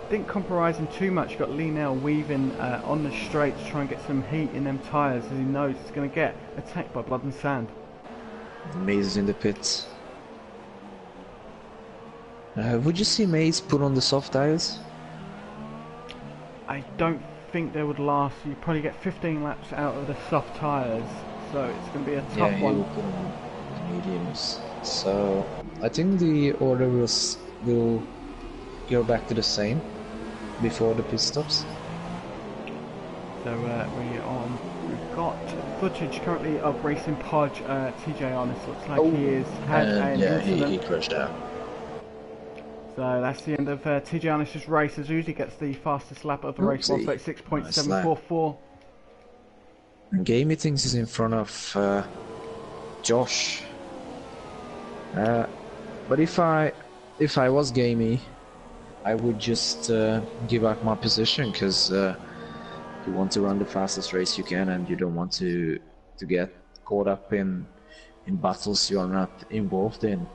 didn't compromise him too much. You've got Linnell weaving on the straight to try and get some heat in them tyres, as he knows he's going to get attacked by Blood and Sand. Maze is in the pits. Would you see Maze put on the soft tires? I don't think they would last. You probably get 15 laps out of the soft tyres, so it's going to be a tough one. Yeah, put on the mediums. So I think the order will go back to the same before the pit stops. So we've got footage currently of Racing Podge. TJ Honest looks like he has had an incident. He crashed out. So that's the end of TJ Honest's race, as Uzi gets the fastest lap of the race, 1:36.744. And Gamey thinks he's in front of Josh. But if I was Gamey, I would just give up my position, because you want to run the fastest race you can, and you don't want to get caught up in battles you're not involved in.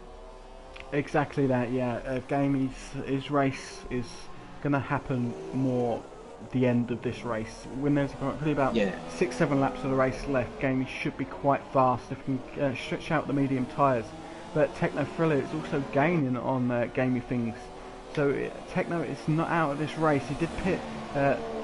Exactly that, yeah. Gamey's race is going to happen more at the end of this race. When there's probably about 6-7 laps of the race left, Gamey should be quite fast if he can stretch out the medium tyres. But Techno Thriller is also gaining on Gamey things. So Techno is not out of this race. He did pit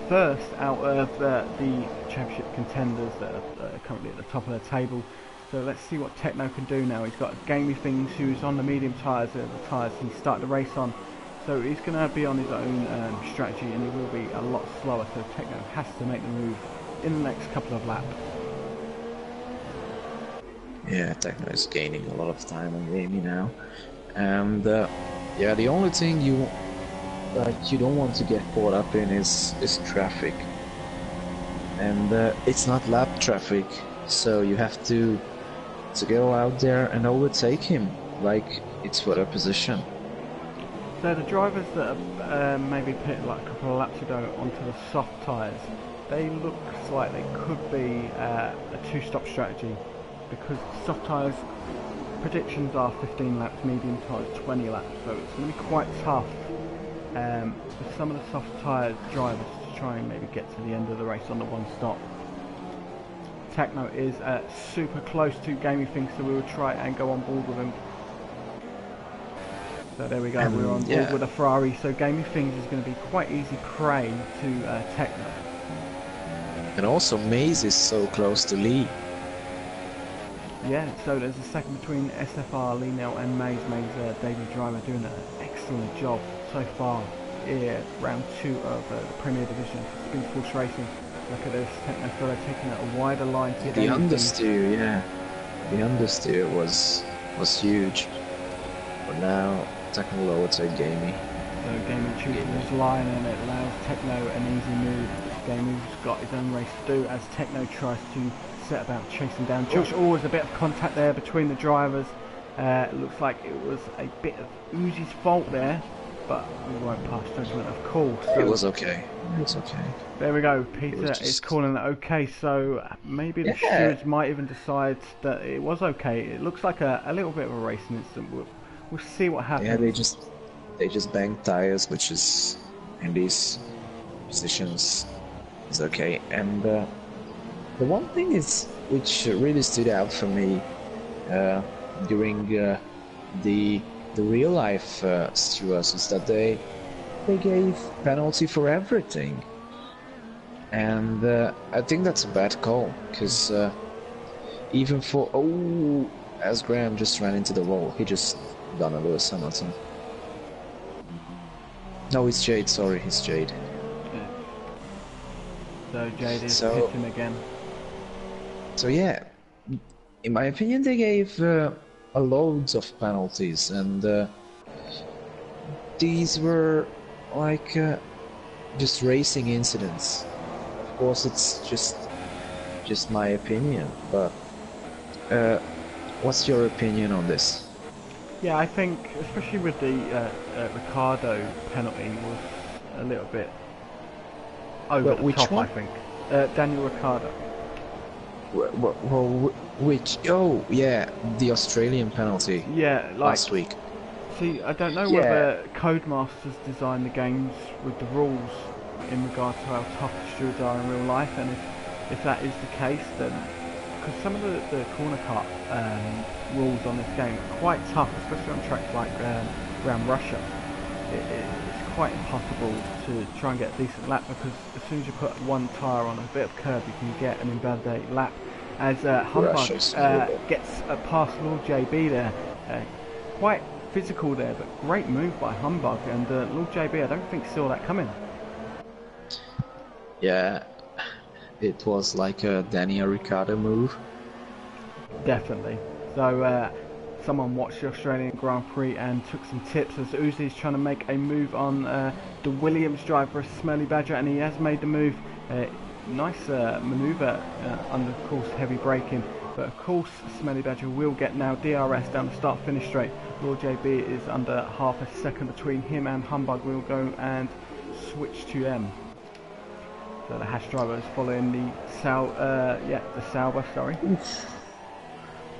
first out of the championship contenders that are currently at the top of the table. So let's see what Techno can do now. He's got Gamey Things, who's on the medium tyres, the tyres he started the race on. So he's going to be on his own strategy, and he will be a lot slower. So Techno has to make the move in the next couple of laps. Yeah, Techno is gaining a lot of time on Gamey now. And yeah, the only thing like you don't want to get caught up in is traffic, and it's not lap traffic, so you have to go out there and overtake him like it's for a position. So the drivers that have maybe pitted like a couple of laps ago onto the soft tyres, they look like they could be a two-stop strategy, because soft tyres predictions are 15 laps, medium tyres 20 laps, so it's going to be quite tough for some of the soft tyre drivers to try and maybe get to the end of the race on the one stop. Techno is super close to Gaming Things, so we will try and go on board with him. So there we go, we're on board with a Ferrari, so Gaming Things is going to be quite easy prey to Techno. And also Maze is so close to Lee. Yeah, so there's a second between SFR, Lionel and Maze. Maze, David Driver doing an excellent job so far here, round 2 of the Premier Division Spin Force Racing. Look at this, Techno fella taking a wider line to The understeer, yeah. The understeer was huge. But now technical overtake Gamey. So Gamey chooses his line and it allows Techno an easy move. Gamey's got his own race to do as Techno tries to set about chasing down Josh. Always a bit of contact there between the drivers. It looks like it was a bit of Uzi's fault there, but we won't pass judgment, of course. So it was okay. It was okay. There we go. Peter is calling it okay. So maybe the stewards might even decide that it was okay. It looks like a little bit of a racing incident. We'll see what happens. Yeah, they just banged tires, which is in these positions is okay. And the one thing is which really stood out for me during the real life stewards is that they gave penalty for everything, and I think that's a bad call, because even for as Graham just ran into the wall, he just done a Lewis Hamilton. No, it's Jade. Sorry, it's Jade. Yeah. So Jade is hitting again. So yeah, in my opinion, they gave loads of penalties, and these were like just racing incidents. Of course, it's just my opinion, but what's your opinion on this? Yeah, I think especially with the Ricciardo penalty was a little bit over the top. One? I think Daniel Ricciardo. Well, which? Oh, yeah, the Australian penalty. Yeah, like, last week. See, I don't know whether Codemasters designed the games with the rules in regard to how tough the stewards are in real life, and if that is the case, then because some of the corner cut rules on this game are quite tough, especially on tracks like around Russia. It's quite impossible to try and get a decent lap, because as soon as you put one tyre on a bit of curb, you can get an invalidated lap. As Humbug gets past Lord JB there, quite physical there, but great move by Humbug, and Lord JB I don't think saw that coming. Yeah, it was like a Daniel Ricciardo move. Definitely. So someone watched the Australian Grand Prix and took some tips as Uzi's trying to make a move on the Williams driver, Smelly Badger, and he has made the move. Nice manoeuvre under, of course, heavy braking. But of course, Smelly Badger will get now DRS down the start-finish straight. Lord JB is under half a second between him and Humbug. We'll go and switch to them. So the Hash driver is following the Sauber, sorry.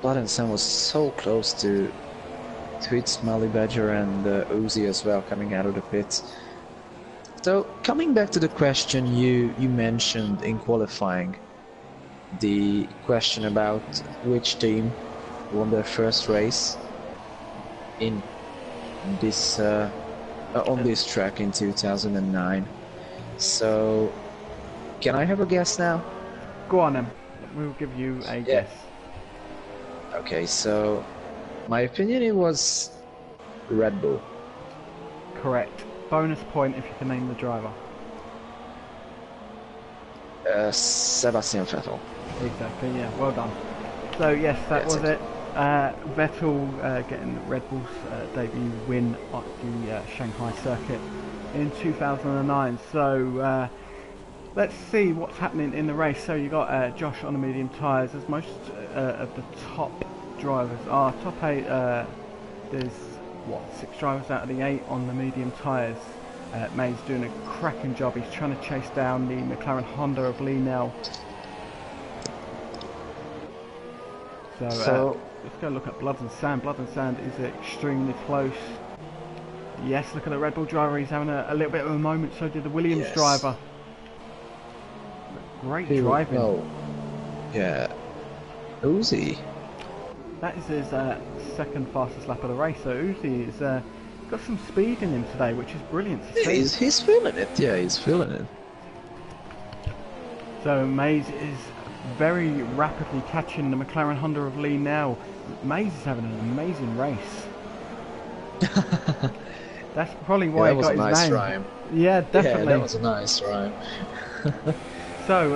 Blood and Sun was so close to hit Smelly Badger and Uzi as well coming out of the pits. So coming back to the question you mentioned in qualifying, the question about which team won their first race in this on this track in 2009. So can I have a guess now? Go on then. We'll give you a guess. Okay, so my opinion, it was Red Bull. Correct. Bonus point if you can name the driver. Sebastian Vettel. Exactly, yeah, well done. So yes, that was it. Vettel getting Red Bull's debut win at the Shanghai circuit in 2009. So let's see what's happening in the race. So you got Josh on the medium tyres, as most of the top drivers are. Top 8, there's 6 drivers out of the 8 on the medium tyres. May's doing a cracking job. He's trying to chase down the McLaren Honda of Lee Nell. So let's go look at Blood and Sand. Blood and Sand is extremely close. Yes, look at the Red Bull driver. He's having a little bit of a moment. So did the Williams driver. Great driving. Oh, yeah. Uzi. That is his second fastest lap of the race. So Uzi is got some speed in him today, which is brilliant to see. He's feeling it. Yeah, he's feeling it. So Mays is very rapidly catching the McLaren Honda of Lee now. Mays is having an amazing race. That's probably why he got his name. That was a nice rhyme. Yeah, definitely. Yeah, that was a nice rhyme. So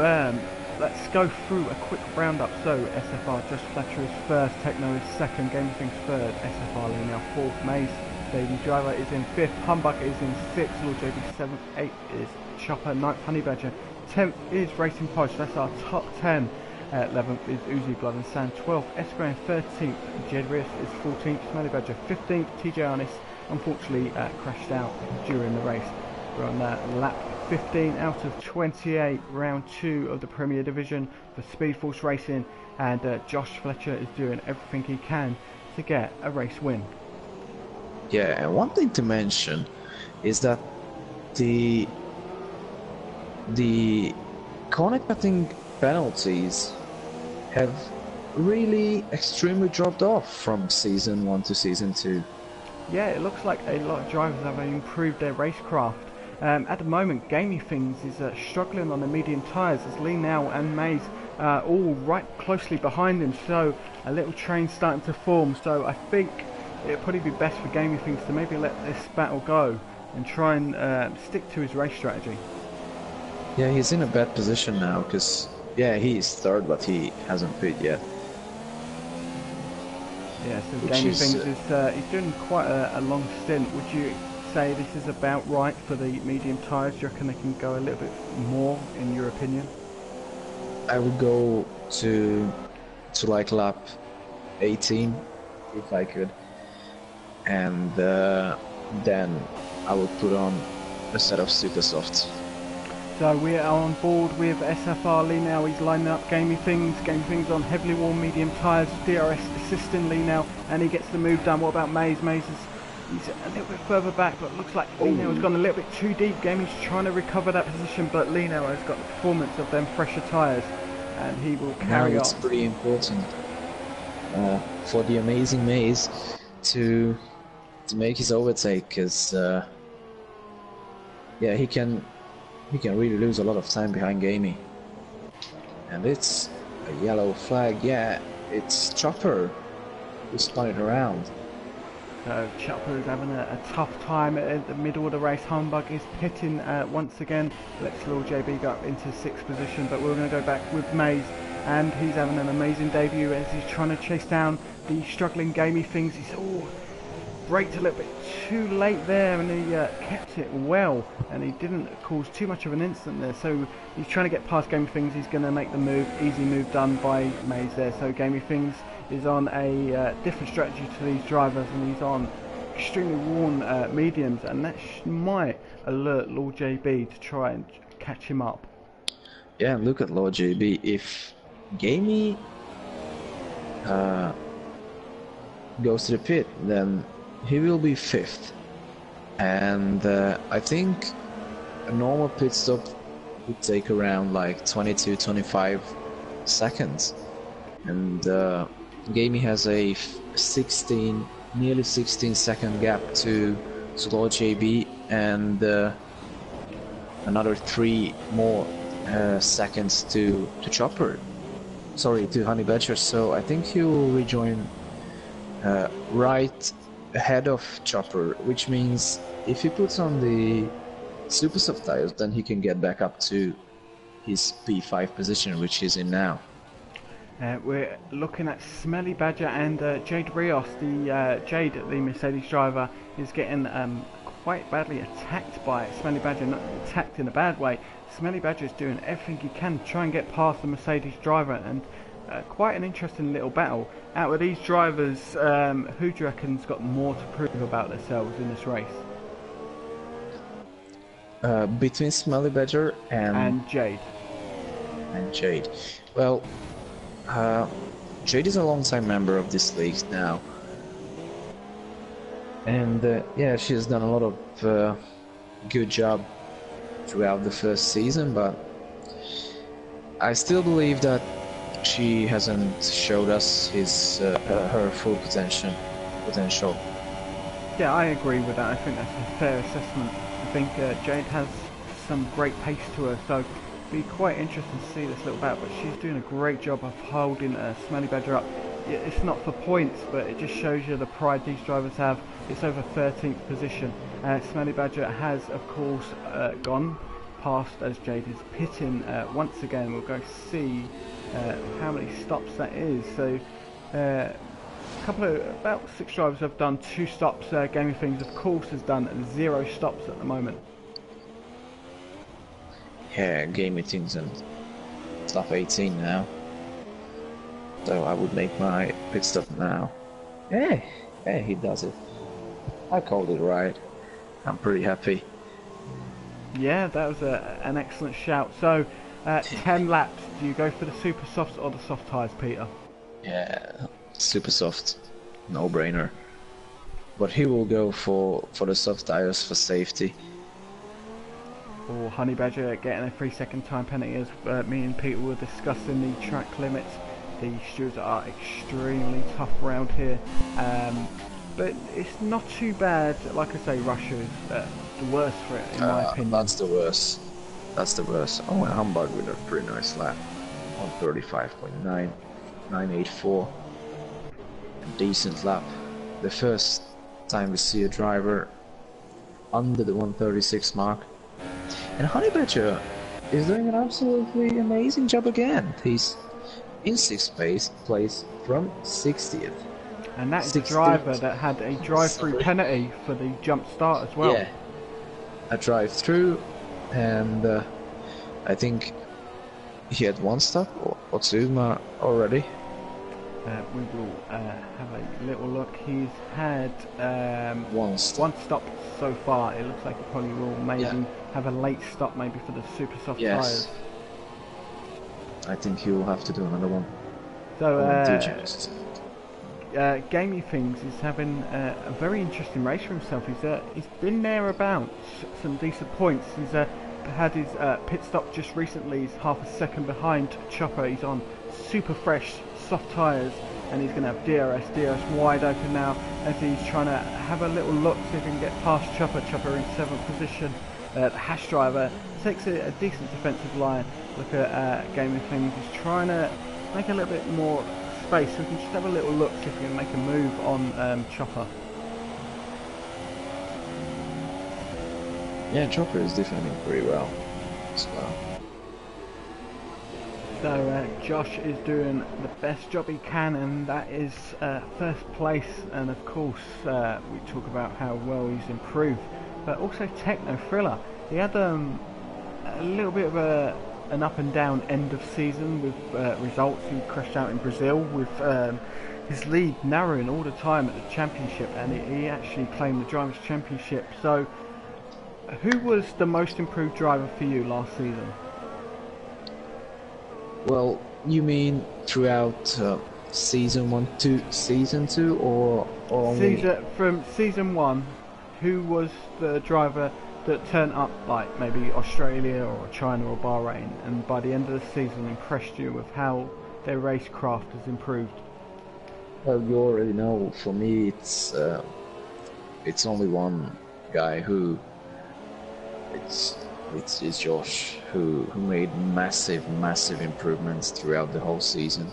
let's go through a quick roundup. So SFR Josh Fletcher is first, Techno is second, Game Things third, SFR Lee now fourth, Mays Baby Driver is in fifth, Humbucker is in sixth, Lord JB seventh, eighth is Chopper, ninth Honey Badger, 10th is Racing Post. That's our top 10. 11th is Uzi Blood and Sand, 12th Esquire, 13th Jedrius is 14th, Smelly Badger 15th, TJ Arnis unfortunately crashed out during the race. We're on lap 15 out of 28, round 2 of the Premier Division for Speed Force Racing, and Josh Fletcher is doing everything he can to get a race win. Yeah, and one thing to mention is that the corner cutting penalties have really extremely dropped off from season 1 to season 2. Yeah, it looks like a lot of drivers have improved their racecraft. At the moment, Gamey Things is struggling on the medium tyres as Lee Nell and Mays all right closely behind him, so a little train starting to form. So I think it'd probably be best for Gamey Things to maybe let this battle go and try and stick to his race strategy. Yeah, he's in a bad position now because, yeah, he's third, but he hasn't pit yet. Yeah, so Gamey Things is he's doing quite a long stint. Would you say this is about right for the medium tyres? Do you reckon they can go a little bit more, in your opinion? I would go to like lap 18 if I could, and then I would put on a set of super softs. So we are on board with SFR Lee now. He's lining up Gamey Things on heavily worn medium tyres. DRS assisting Lee now, and he gets the move done. What about Mays? Mays he's a little bit further back, but looks like Lee now has gone a little bit too deep. Gamey's trying to recover that position, but Lee now has got the performance of them fresher tyres, and he will carry on. It's pretty important for the amazing Mays to make his overtake, because yeah, he can really lose a lot of time behind Gamey. And it's a yellow flag. Yeah, it's Chopper who spun it around. So Chopper is having a tough time at the middle of the race. Humbug is pitting once again. Lets Lord JB go up into 6th position, but we're going to go back with Mays, and he's having an amazing debut as he's trying to chase down the struggling Gamey Things. He's braked a little bit too late there, and he kept it well, and he didn't cause too much of an incident there. So he's trying to get past Gamey Things. He's going to make the move. Easy move done by Mays there. So Gamey Things is on a different strategy to these drivers, and he's on extremely worn mediums, and that might alert Lord JB to try and catch him up. Yeah, look at Lord JB. If Gamey goes to the pit, then he will be 5th, and I think a normal pit stop would take around like 22-25 seconds, and Gamey has a nearly 16 second gap to Lord JB, and another 3 more seconds to Chopper. Sorry, to Honey Badger. So I think he will rejoin right ahead of Chopper, which means if he puts on the super soft tires, then he can get back up to his P5 position, which he's in now. We're looking at Smelly Badger and Jade Rios. Jade, the Mercedes driver, is getting quite badly attacked by Smelly Badger, not attacked in a bad way. Smelly Badger is doing everything he can to try and get past the Mercedes driver, and quite an interesting little battle. Out of these drivers, who do you reckon's got more to prove about themselves in this race? Between Smelly Badger And Jade. Well, Jade is a long-time member of this league now, and yeah, she has done a lot of good job throughout the first season, but I still believe that she hasn't showed us her full potential. Yeah, I agree with that. I think that's a fair assessment. I think Jade has some great pace to her, so it'll be quite interesting to see this little battle, but she's doing a great job of holding Smelly Badger up. It's not for points, but it just shows you the pride these drivers have. It's over 13th position. Smelly Badger has, of course, gone past as Jade is pitting once again. We'll go see how many stops that is. So about 6 drivers have done 2 stops. Gaming Things, of course, has done 0 stops at the moment. Yeah, Gaming Things and stop 18 now. So I would make my pit stop now. Yeah, he does it. I called it right. I'm pretty happy. Yeah, that was an excellent shout. So, 10 laps. Do you go for the super softs or the soft tyres, Peter? Yeah, super soft, no brainer. But he will go for the soft tires for safety. Or Honey Badger getting a 3-second time penalty, as me and Peter were discussing the track limits. The stewards are extremely tough around here, but it's not too bad. Like I say, Russia is the worst for it, in my opinion. That's the worst. Oh, and Hamburg with a pretty nice lap on 35.9, 984. A decent lap. The first time we see a driver under the 136 mark. And Honey Badger is doing an absolutely amazing job again. He's in 6th place from 60th. And that's the driver that had a drive-through penalty for the jump start as well. Yeah, a drive-through, and I think he had 1 stop or 2 already. We will have a little look. He's had 1 stop. 1 stop so far. It looks like he probably will maybe have a late stop, maybe for the super soft tyres. I think he will have to do another one. So, Gaming Things is having a very interesting race for himself. He's been thereabouts, some decent points. He's had his pit stop just recently. He's half a second behind Chopper. He's on super fresh soft tyres, and he's going to have DRS wide open now as he's trying to have a little look, see if he can get past Chopper. Chopper in 7th position. The Hash driver takes a decent defensive line. Look at Gaming Things. He's trying to make a little bit more space, so we can just have a little look, see if we can make a move on Chopper. Yeah, Chopper is defending pretty well as well. So Josh is doing the best job he can, and that is 1st place. And of course, we talk about how well he's improved, but also Techno Thriller. He had a little bit of an up and down end of season with results. He crashed out in Brazil with his lead narrowing all the time at the championship, and he actually claimed the Drivers' Championship. So, who was the most improved driver for you last season? Well, you throughout season 1 to season 2, or only from season 1? Who was the driver that turned up, like maybe Australia or China or Bahrain, and by the end of the season impressed you with how their racecraft has improved? Well, you already know. For me, it's only one guy who it's Josh who made massive improvements throughout the whole season.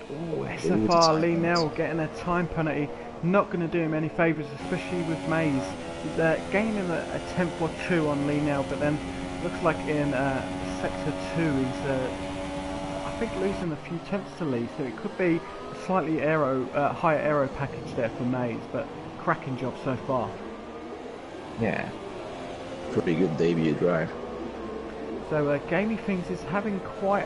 Oh, SFR Lee Nell getting a time penalty. Not going to do him any favours, especially with Mays. He's gaining a 10th or 2 on Lee Nell, but then looks like in sector 2 he's I think losing a few tenths to Lee, so it could be a slightly higher aero package there for Mays, but cracking job so far. Yeah, pretty good debut drive. So Gamey Things is having quite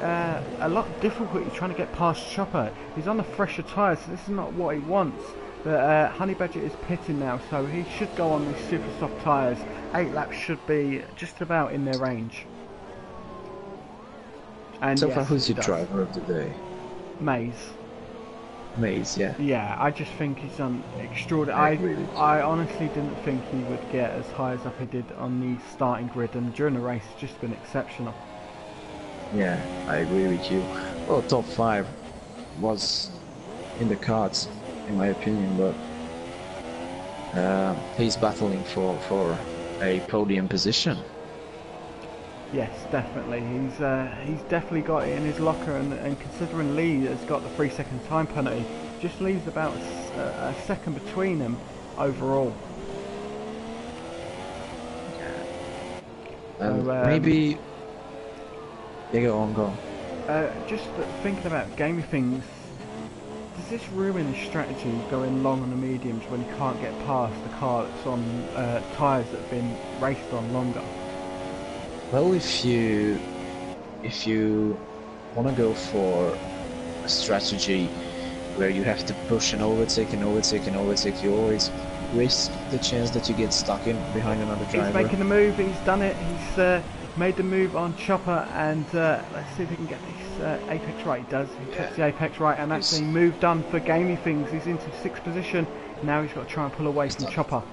a lot of difficulty trying to get past Chopper. He's on the fresher tyres, so this is not what he wants. But Honey Badger is pitting now, so he should go on these super soft tyres. 8 laps should be just about in their range. And So yes, far, who's your does. driver of the day? Mays. Mays, yeah. Yeah, I just think he's done extraordinary. I agree with you. I honestly didn't think he would get as high as up he did on the starting grid, and during the race, it's just been exceptional. Yeah, I agree with you. Well, top 5 was in the cards, in my opinion, but he's battling for a podium position. Yes, definitely. He's definitely got it in his locker, and considering Lee has got the 3-second time penalty, just leaves about a second between them overall. And So, maybe... Yeah, go on. Just thinking about Gamey Things, does this ruin his strategy going long on the mediums when he can't get past the car that's on tyres that have been raced on longer? Well, if you want to go for a strategy where you have to push and overtake, you always risk the chance that you get stuck in behind another driver. He's making the move, he's done it, he's made the move on Chopper, and let's see if he can get this apex right. He does, he gets the apex right, and that's a move done for Gamey Things. He's into 6th position, now he's got to try and pull away from Chopper.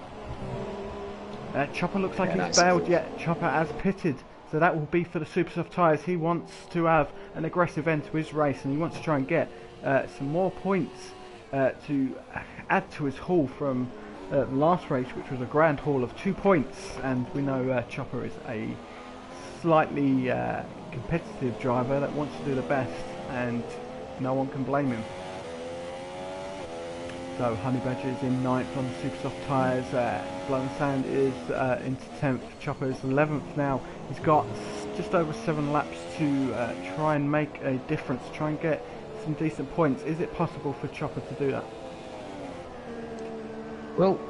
Chopper looks like he's bailed, yet Chopper has pitted, so that will be for the super soft tyres. He wants to have an aggressive end to his race, and he wants to try and get some more points to add to his haul from the last race, which was a grand haul of 2 points. And we know Chopper is a slightly competitive driver that wants to do the best, and no one can blame him. So Honey Badger is in 9th on the super soft tyres, Blown Sand is into 10th, Chopper is 11th now. He's got just over 7 laps to try and make a difference, try and get some decent points. Is it possible for Chopper to do that? Well,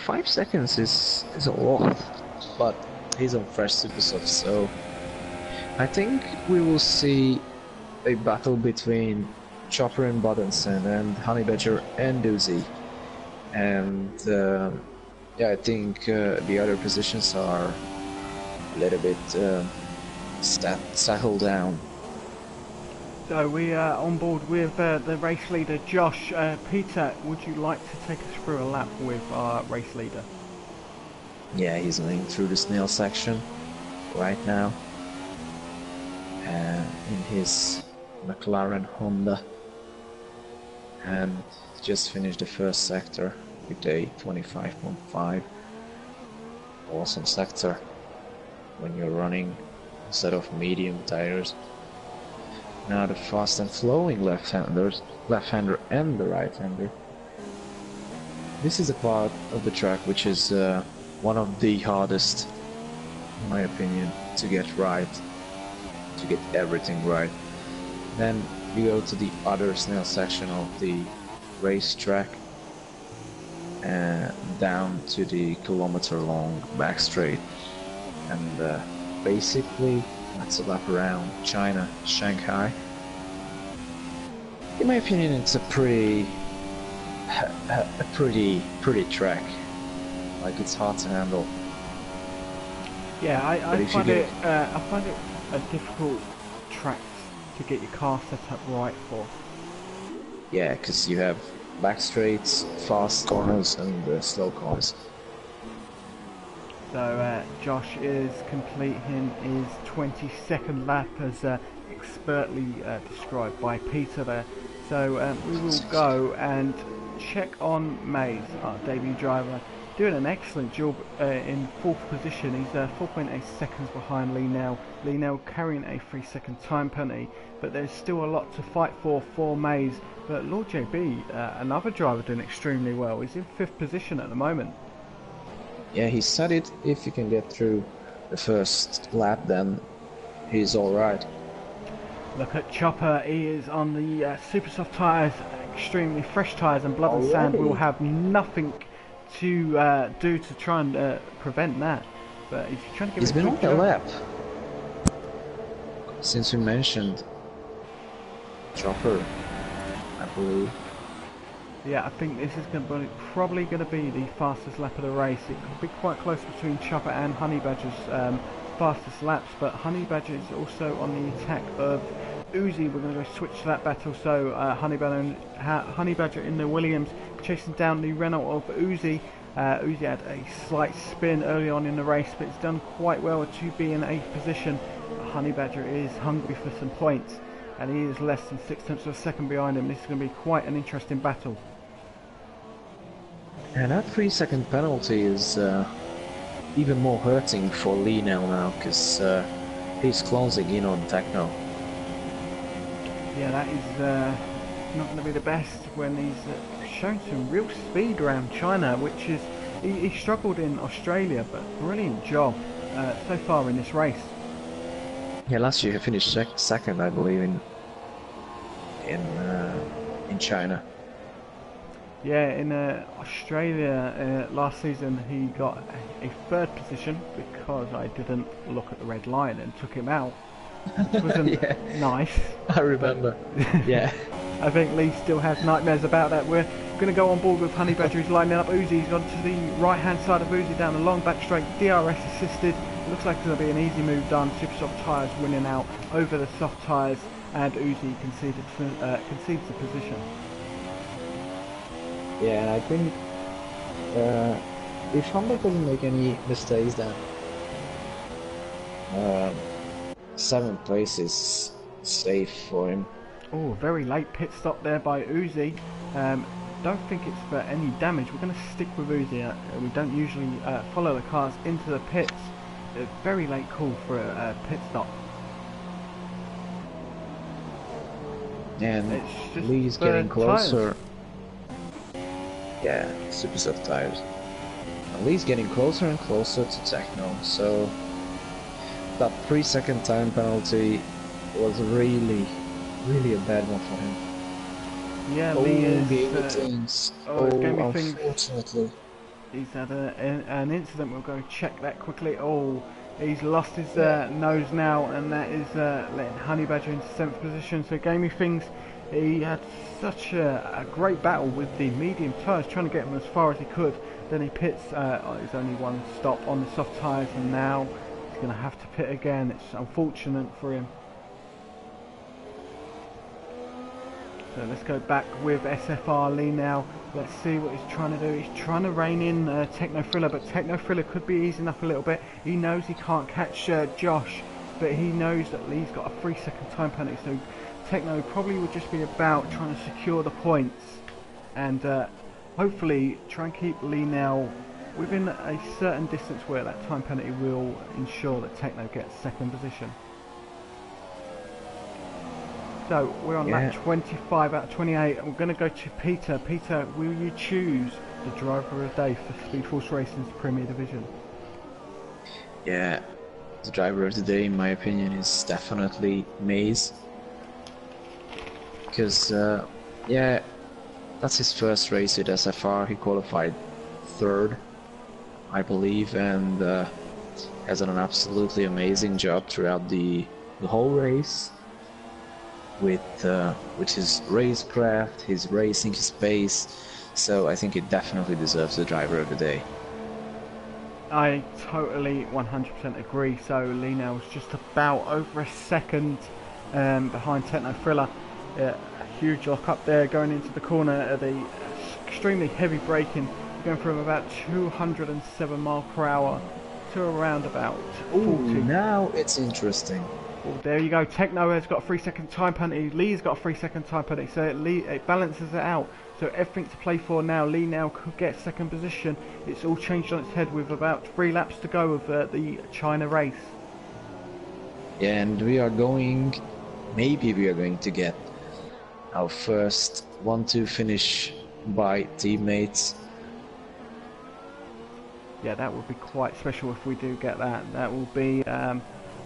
5 seconds is a lot, but he's on fresh super soft, so I think we will see a battle between Chopper and Buttonson and Honey Badger and Doozy, and yeah, I think the other positions are a little bit settled down. So we are on board with the race leader Josh. Peter, would you like to take us through a lap with our race leader? Yeah, he's going through the snail section right now in his McLaren Honda, and just finished the first sector with a 25.5. Awesome sector when you're running instead of medium tires. Now the fast and flowing left-hander and the right-hander. This is a part of the track which is one of the hardest, in my opinion, to get right, to get everything right. Then you go to the other snail section of the racetrack and down to the kilometer-long back straight, and basically that's a lap around China, Shanghai. In my opinion, it's a pretty track. Like, it's hard to handle. Yeah, I find it a difficult track to get your car set up right for. Yeah, because you have back straights, fast corners, and slow corners. So Josh is completing his 22nd lap as expertly described by Peter there. So we will go and check on Mays, our debut driver, doing an excellent job in 4th position. He's 4.8 seconds behind Lee Nell. Lee Nell carrying a 3-second time penalty, but there's still a lot to fight for Mays. But Lord JB, another driver doing extremely well. He's in 5th position at the moment. Yeah, he said it. If he can get through the first lap, then he's alright. Look at Chopper, he is on the super soft tyres, extremely fresh tyres, and Blood and Sand will have nothing to do to try and prevent that. But he's trying to give He's it been a on good the job. lap. Since we mentioned Chopper, I believe. Yeah, I think this is probably going to be the fastest lap of the race. It could be quite close between Chopper and Honey Badger's fastest laps, but Honey Badger is also on the attack of Uzi. We're going to go switch to that battle. So Honey Badger in the Williams chasing down the Renault of Uzi. Uzi had a slight spin early on in the race, but it's done quite well to be in 8th position. Honey Badger is hungry for some points, and he is less than 6/10 of a second behind him. This is going to be quite an interesting battle. And that 3-second penalty is even more hurting for Lee now, because he's closing in on Techno. Yeah, that is not going to be the best when he's shown some real speed around China, which is he struggled in Australia, but brilliant job so far in this race. Yeah, last year he finished second, I believe, in China. Yeah, in Australia last season he got a 3rd position because I didn't look at the red line and took him out. It wasn't Yeah. nice. I remember. Yeah. I think Lee still has nightmares about that. We're going to go on board with Honey Badger. He's lining up Uzi. He's gone to the right hand side of Uzi down the long back straight. DRS assisted. It looks like it's going to be an easy move done. Super soft tyres winning out over the soft tyres, and Uzi concedes the position. Yeah, and I think if Hamburg doesn't make any mistakes, then 7th place is safe for him. Oh, very late pit stop there by Uzi. Don't think it's for any damage. We're going to stick with Uzi. We don't usually follow the cars into the pits. A very late call for a pit stop. And It's just Lee's for getting closer. tyres. Yeah, super soft tires. And Lee's getting closer and closer to Techno, so that 3-second time penalty was really a bad one for him. Yeah, Lee is. Game of things. Game of things. Unfortunately. He's had an incident. We'll go check that quickly. Oh, he's lost his nose now, and that is letting Honey Badger into 7th position. So Gamey Things, he had such a great battle with the medium tyres, trying to get him as far as he could. Then he pits. There's only one stop on the soft tyres, and now he's going to have to pit again. It's unfortunate for him. So let's go back with SFR Lee now. Let's see what he's trying to do. He's trying to rein in Techno Thriller, but Techno Thriller could be easing up a little bit. He knows he can't catch Josh, but he knows that Lee's got a 3-second time penalty, so Techno probably would just be about trying to secure the points and hopefully try and keep Lee now within a certain distance where that time penalty will ensure that Techno gets 2nd position. So we're on lap 25 out of 28, and we're going to go to Peter. Peter, will you choose the driver of the day for Speed Force Racing's Premier Division? Yeah, the driver of the day, in my opinion, is definitely Maze. Because, yeah, that's his first race with SFR. He qualified 3rd, I believe, and has done an absolutely amazing job throughout the whole race. With his racecraft, his racing, his pace, so I think it definitely deserves the driver of the day. I totally 100% agree. So Lee now is just about over a second behind Techno Thriller. A huge lock up there going into the corner. The extremely heavy braking, going from about 207 miles per hour to around about 40. Now it's interesting. Well, there you go. Techno has got a 3-second time penalty. Lee's got a 3-second time penalty, so it balances it out. So everything to play for now. Lee now could get 2nd position. It's all changed on its head with about 3 laps to go of the China race. Yeah, and maybe we are going to get our first 1-2 finish by teammates. Yeah, that would be quite special if we do get that. That will be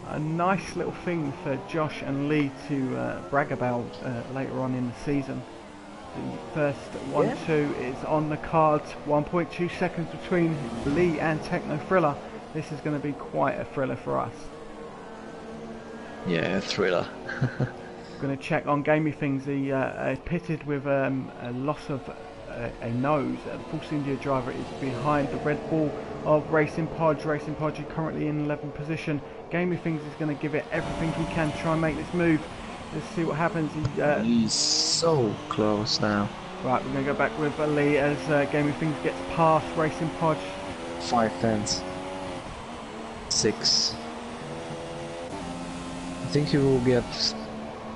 a nice little thing for Josh and Lee to brag about later on in the season. The first 1-2 is on the cards. 1.2 seconds between Lee and Techno Thriller. This is going to be quite a thriller for us. Yeah, thriller. Going to check on Gamey Things. He pitted with a loss of a nose. The Force India driver is behind the Red Bull of Racing Podge. Racing Podge is currently in 11th position. Gamey Things is going to give it everything he can to try and make this move. Let's see what happens. He's so close now. Right, we're going to go back with Lee as Gamey Things gets past Racing Podge. 5 tenths. 6. I think he will get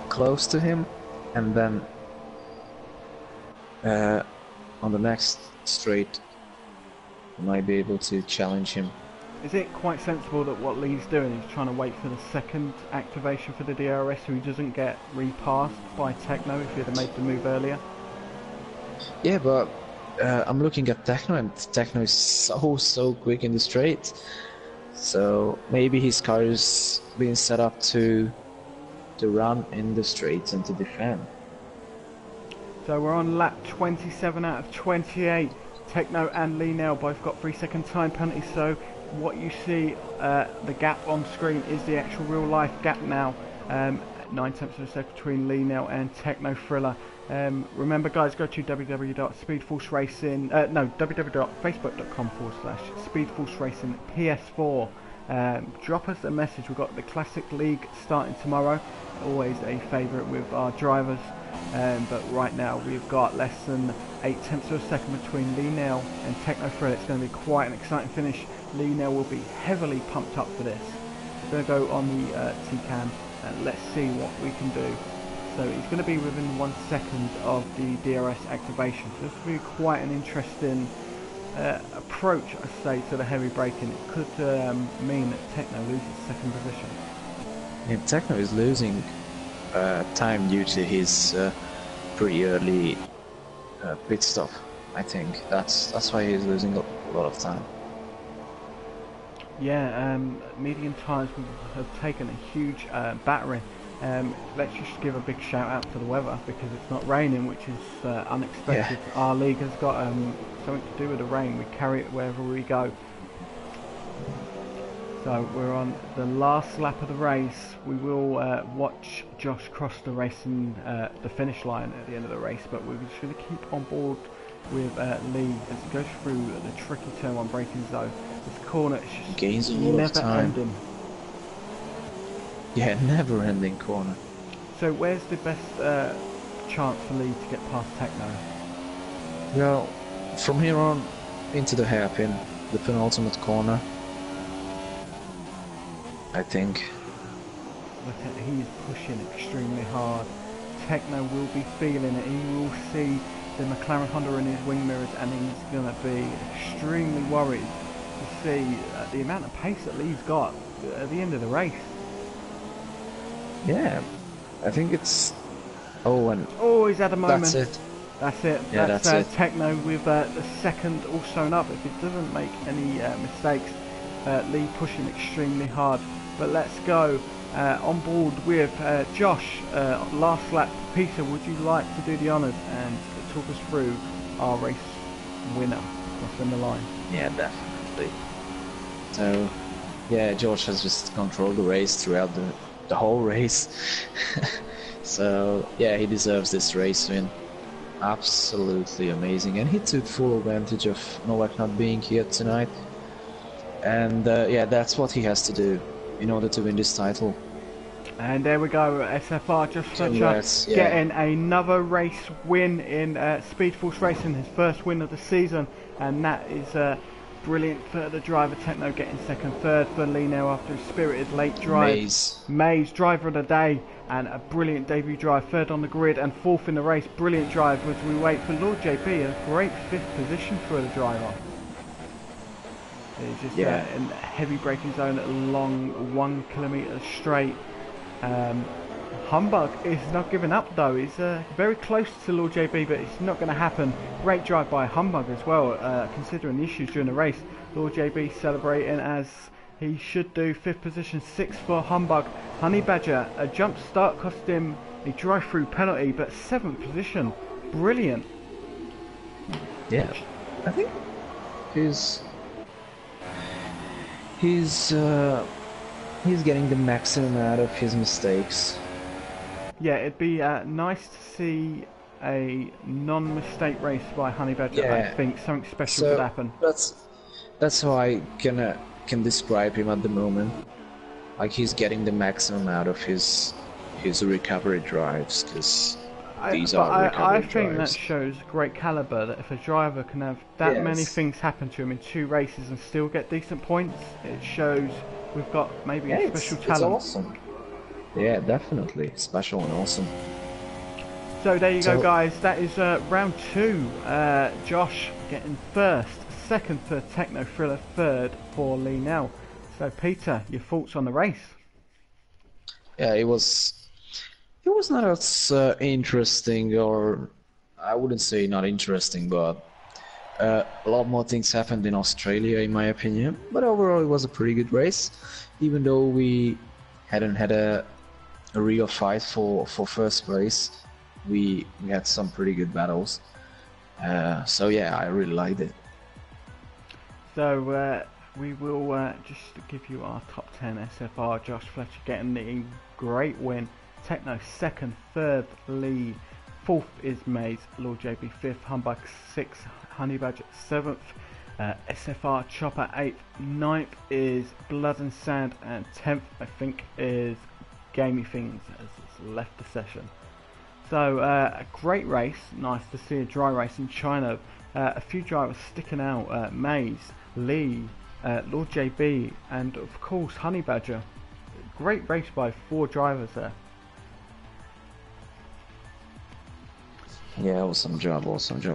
close to him, and then on the next straight he might be able to challenge him. Is it quite sensible that what Lee's doing is trying to wait for the second activation for the DRS so he doesn't get repassed by Techno if he'd have made the move earlier? Yeah, but I'm looking at Techno, and Techno is so quick in the straight. So maybe his car is being set up to run in the straights and to defend. So we're on lap 27 out of 28. Techno and Lee now both got 3-second time penalties. So what you see, the gap on screen is the actual real life gap now. 9 tenths of a second between Lee now and Techno Thriller. Remember guys, go to www.speedforceracing.facebook.com/speedforceracing PS4. Drop us a message. We've got the Classic League starting tomorrow, always a favourite with our drivers, but right now we've got less than 8 tenths of a second between Lee Nell and Techno Thriller. It's going to be quite an exciting finish. Lee Nell will be heavily pumped up for this. We're going to go on the T-Can and let's see what we can do. So he's going to be within 1 second of the DRS activation, so this will be quite an interesting approach, I say, to the heavy braking. It could mean that Techno loses second position. Yeah, Techno is losing time due to his pretty early pit stop. I think that's why he's losing a lot of time. Yeah, medium tyres have taken a huge battering. Let's just give a big shout out to the weather because it's not raining, which is unexpected. Yeah. Our league has got something to do with the rain. We carry it wherever we go. So we're on the last lap of the race. We will watch Josh cross the the finish line at the end of the race, but we're just going to keep on board with Lee as he goes through the tricky turn 1 braking zone. This corner is just Gains a lot of time. ending. Yeah, never ending corner. So where's the best chance for Lee to get past Techno? Well, from here on into the hairpin, the penultimate corner, I think. Look at, he's pushing extremely hard. Techno will be feeling it. He will see the McLaren Honda in his wing mirrors and he's going to be extremely worried to see the amount of pace that Lee's got at the end of the race. Yeah, I think it's... Oh, and Oh, he's had a moment. that's it. That's it. Yeah, that's that's it. Techno with the second all sewn up. If it doesn't make any mistakes, Lee pushing extremely hard. But let's go on board with Josh. Last lap. Peter, would you like to do the honours and talk us through our race winner? What's in the line? Yeah, definitely. So, yeah, George has just controlled the race throughout the whole race. So, yeah, he deserves this race win. Absolutely amazing. And he took full advantage of Novak not being here tonight. And, yeah, that's what he has to do in order to win this title. And there we go, SFR just Congrats, yeah. getting another race win in Speed Force Racing, his first win of the season, and that is brilliant for the driver. Techno getting second, third for Lee now after a spirited late drive. Mays driver of the day and a brilliant debut drive, third on the grid and fourth in the race. Brilliant drive as we wait for Lord JP, a great fifth position for the driver. It's just in a heavy braking zone along 1 kilometre straight. Humbug is not giving up though. He's very close to Lord JB, but it's not going to happen. Great drive by Humbug as well, considering the issues during the race. Lord JB celebrating as He should do 5th position, 6th for Humbug. Honey Badger, a jump start cost him a drive-through penalty, but 7th position, brilliant. Yeah, I think he's getting the maximum out of his mistakes. Yeah, it'd be nice to see a non-mistake race by Honey Badger. Yeah. I think something special could happen. That's how I can describe him at the moment. Like, he's getting the maximum out of his recovery drives, because these are recovery I think drives. that shows great caliber, that if a driver can have that Yes. many things happen to him in 2 races and still get decent points, it shows we've got maybe a special talent. It's awesome. Yeah, definitely special and awesome. So there you go, So- guys. That is round 2. Josh getting 1st, 2nd for Techno Thriller, 3rd for Lee Nell. So Peter, your thoughts on the race? Yeah, it was not as interesting, or I wouldn't say not interesting, but a lot more things happened in Australia, in my opinion. But overall, it was a pretty good race, even though we hadn't had a real fight for first place. We had some pretty good battles. So yeah, I really liked it. So we will just give you our top 10 SFR. Josh Fletcher getting the great win. Techno 2nd, 3rd Lee, 4th is Maze, Lord JB 5th, Humbug 6th, Honey Badger 7th, SFR Chopper 8th, 9th is Blood and Sand, and 10th I think is Gamey Things, as it's left the session. So a great race, nice to see a dry race in China. A few drivers sticking out, Maze, Lee, Lord JB, and of course Honey Badger. Great race by 4 drivers there. Yeah, awesome job.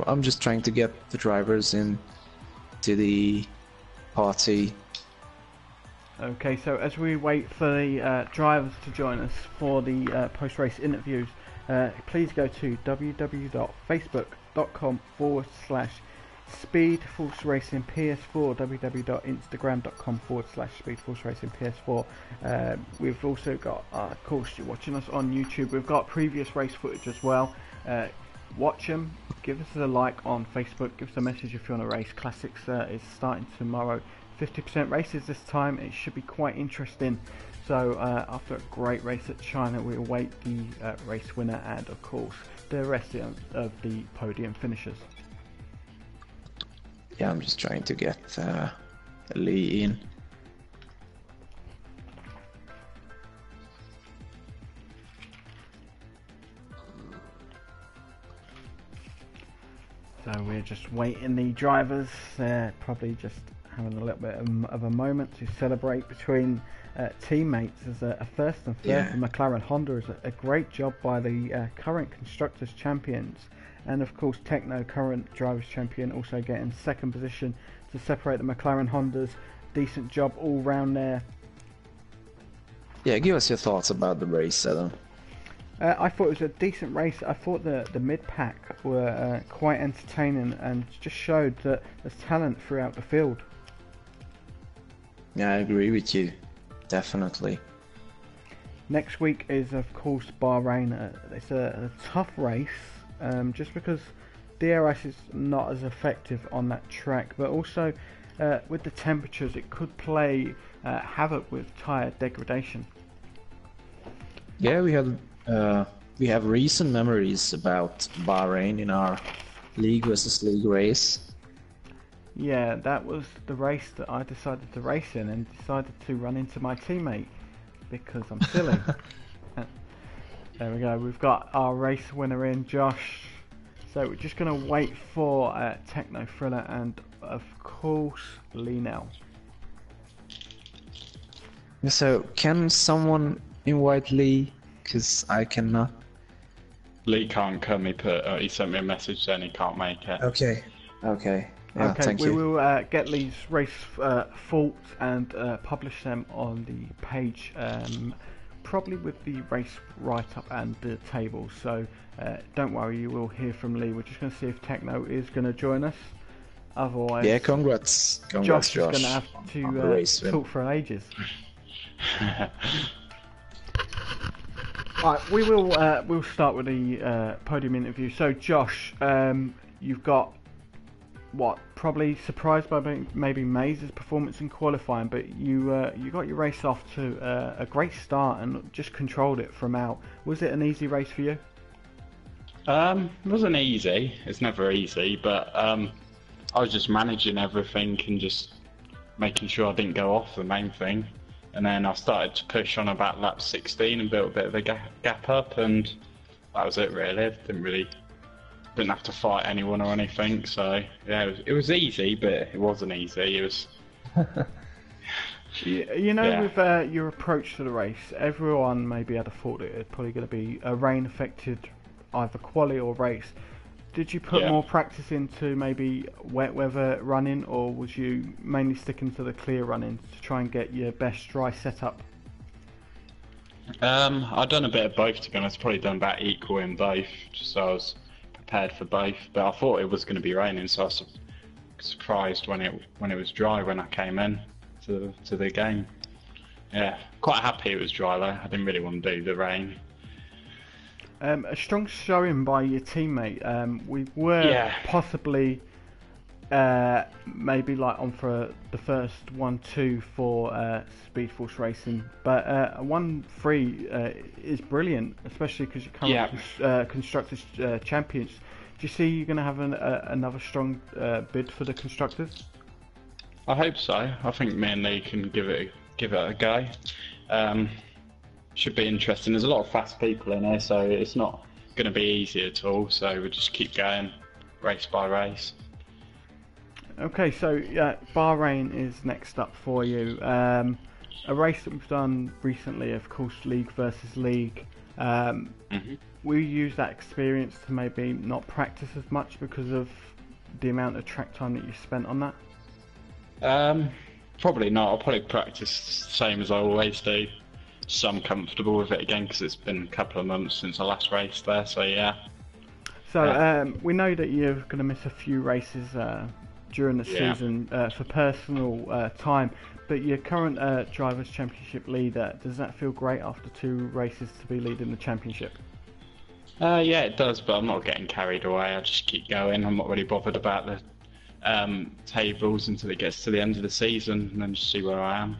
I'm just trying to get the drivers in to the party. Okay, so as we wait for the drivers to join us for the post-race interviews, please go to www.facebook.com/SpeedForceRacingPS4, www.instagram.com/SpeedForceRacingPS4. We've also got, of course, you're watching us on YouTube. We've got previous race footage as well. Watch them. Give us a like on Facebook. Give us a message if you want to race. Classics is starting tomorrow. 50% races this time. It should be quite interesting. So after a great race at China, we await the race winner and of course the rest of the podium finishers. Yeah, I'm just trying to get Lee in. So we're just waiting the drivers. Probably just having a little bit of a moment to celebrate between teammates as a first and third Yeah. for McLaren. Honda is a great job by the current Constructors Champions, and of course Techno, current Drivers Champion, also getting 2nd position to separate the McLaren Hondas. Decent job all round there. Yeah, give us your thoughts about the race, Adam. I thought it was a decent race. I thought the mid-pack were quite entertaining and just showed that there's talent throughout the field. Yeah, I agree with you. Definitely. Next week is of course Bahrain. It's a tough race, just because DRS is not as effective on that track, but also with the temperatures it could play havoc with tyre degradation. Yeah, we have recent memories about Bahrain in our league versus league race. Yeah, that was the race that I decided to race in and decided to run into my teammate because I'm silly. There we go, we've got our race winner in, Josh. So we're just going to wait for Techno Thriller and of course Lee Nell. So, can someone invite Lee? Because I cannot. Lee can't come. He sent me a message saying he can't make it. Okay. Yeah, Okay, thank we you. will get Lee's race faults and publish them on the page, probably with the race write-up and the table. So don't worry, you will hear from Lee. We're just going to see if Techno is going to join us. Otherwise, Yeah, congrats, Josh is Josh. going to have on the to race win. talk for ages. Right, we'll start with the podium interview. So, Josh, you've got probably surprised by maybe Maze's performance in qualifying, but you got your race off to a great start and just controlled it from out. Was it an easy race for you? It wasn't easy. It's never easy, but I was just managing everything and just making sure I didn't go off, the main thing. And then I started to push on about lap 16 and built a bit of a gap up, and that was it really. Didn't have to fight anyone or anything. So yeah, it was easy, but it wasn't easy. It was. With your approach to the race, everyone maybe had a thought that it's probably going to be a rain-affected either quali or race. Did you put more practice into maybe wet weather running, or was you mainly sticking to the clear running to try and get your best dry setup? I've done a bit of both, to be honest. Probably done about equal in both, just so I was prepared for both. But I thought it was going to be raining, so I was surprised when it was dry when I came in to the game. Yeah, quite happy it was dry though. I didn't really want to do the rain. A strong showing by your teammate. We were possibly maybe like on for the first 1-2 for Speed Force Racing, but 1-3 is brilliant, especially because you're current constructors champions. Do you see you're going to have another strong bid for the constructors? I hope so. I think me and Lee can give it a go. Should be interesting. There's a lot of fast people in here, so it's not going to be easy at all. So we'll just keep going, race by race. Okay, so Bahrain is next up for you. A race that we've done recently, of course, League versus League. Will you use that experience to maybe not practice as much because of the amount of track time that you spent on that? Probably not. I'll probably practice the same as I always do. So I'm comfortable with it again because it's been a couple of months since I last raced there, so yeah. So we know that you're going to miss a few races during the season for personal time, but your current Drivers' Championship leader, does that feel great after 2 races to be leading the championship? Yeah, it does, but I'm not getting carried away. I just keep going. I'm not really bothered about the tables until it gets to the end of the season and then just see where I am.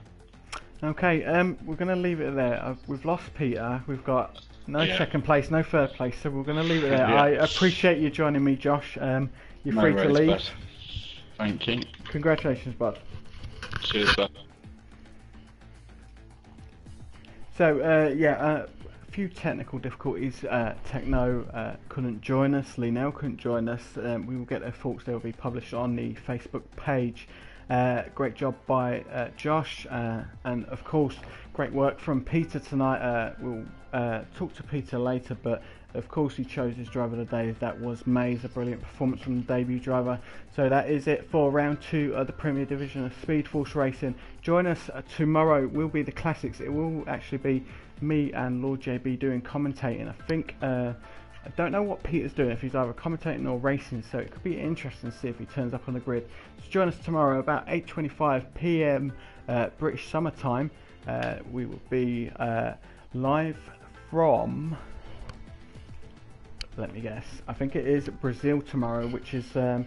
Okay, we're going to leave it there. We've lost Peter. We've got no second place, no third place, so we're going to leave it there. I appreciate you joining me, Josh. You're free to leave. Bud. Thank you. Congratulations, bud. Cheers, bud. So, a few technical difficulties. Techno couldn't join us. Linnell couldn't join us. We will get their thoughts. They'll be published on the Facebook page. Great job by Josh, and of course great work from Peter tonight. We'll talk to Peter later, but of course he chose his driver of the day. That was Maze, a brilliant performance from the debut driver. So that is it for round 2 of the Premier Division of Speed Force Racing. Join us tomorrow. Will be the classics. It will actually be me and Lord JB doing commentating. I think I don't know what Peter's doing, if he's either commentating or racing, so it could be interesting to see if he turns up on the grid. So join us tomorrow about 8:25 PM British Summer Time. We will be live from, let me guess, I think it is Brazil tomorrow, which is going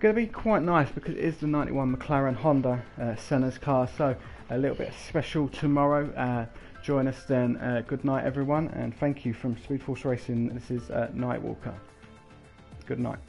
to be quite nice because it is the 91 McLaren Honda Senna's car, so a little bit special tomorrow. Join us then. Good night everyone, and thank you from Speed Force Racing. This is Nightwalker. Good night.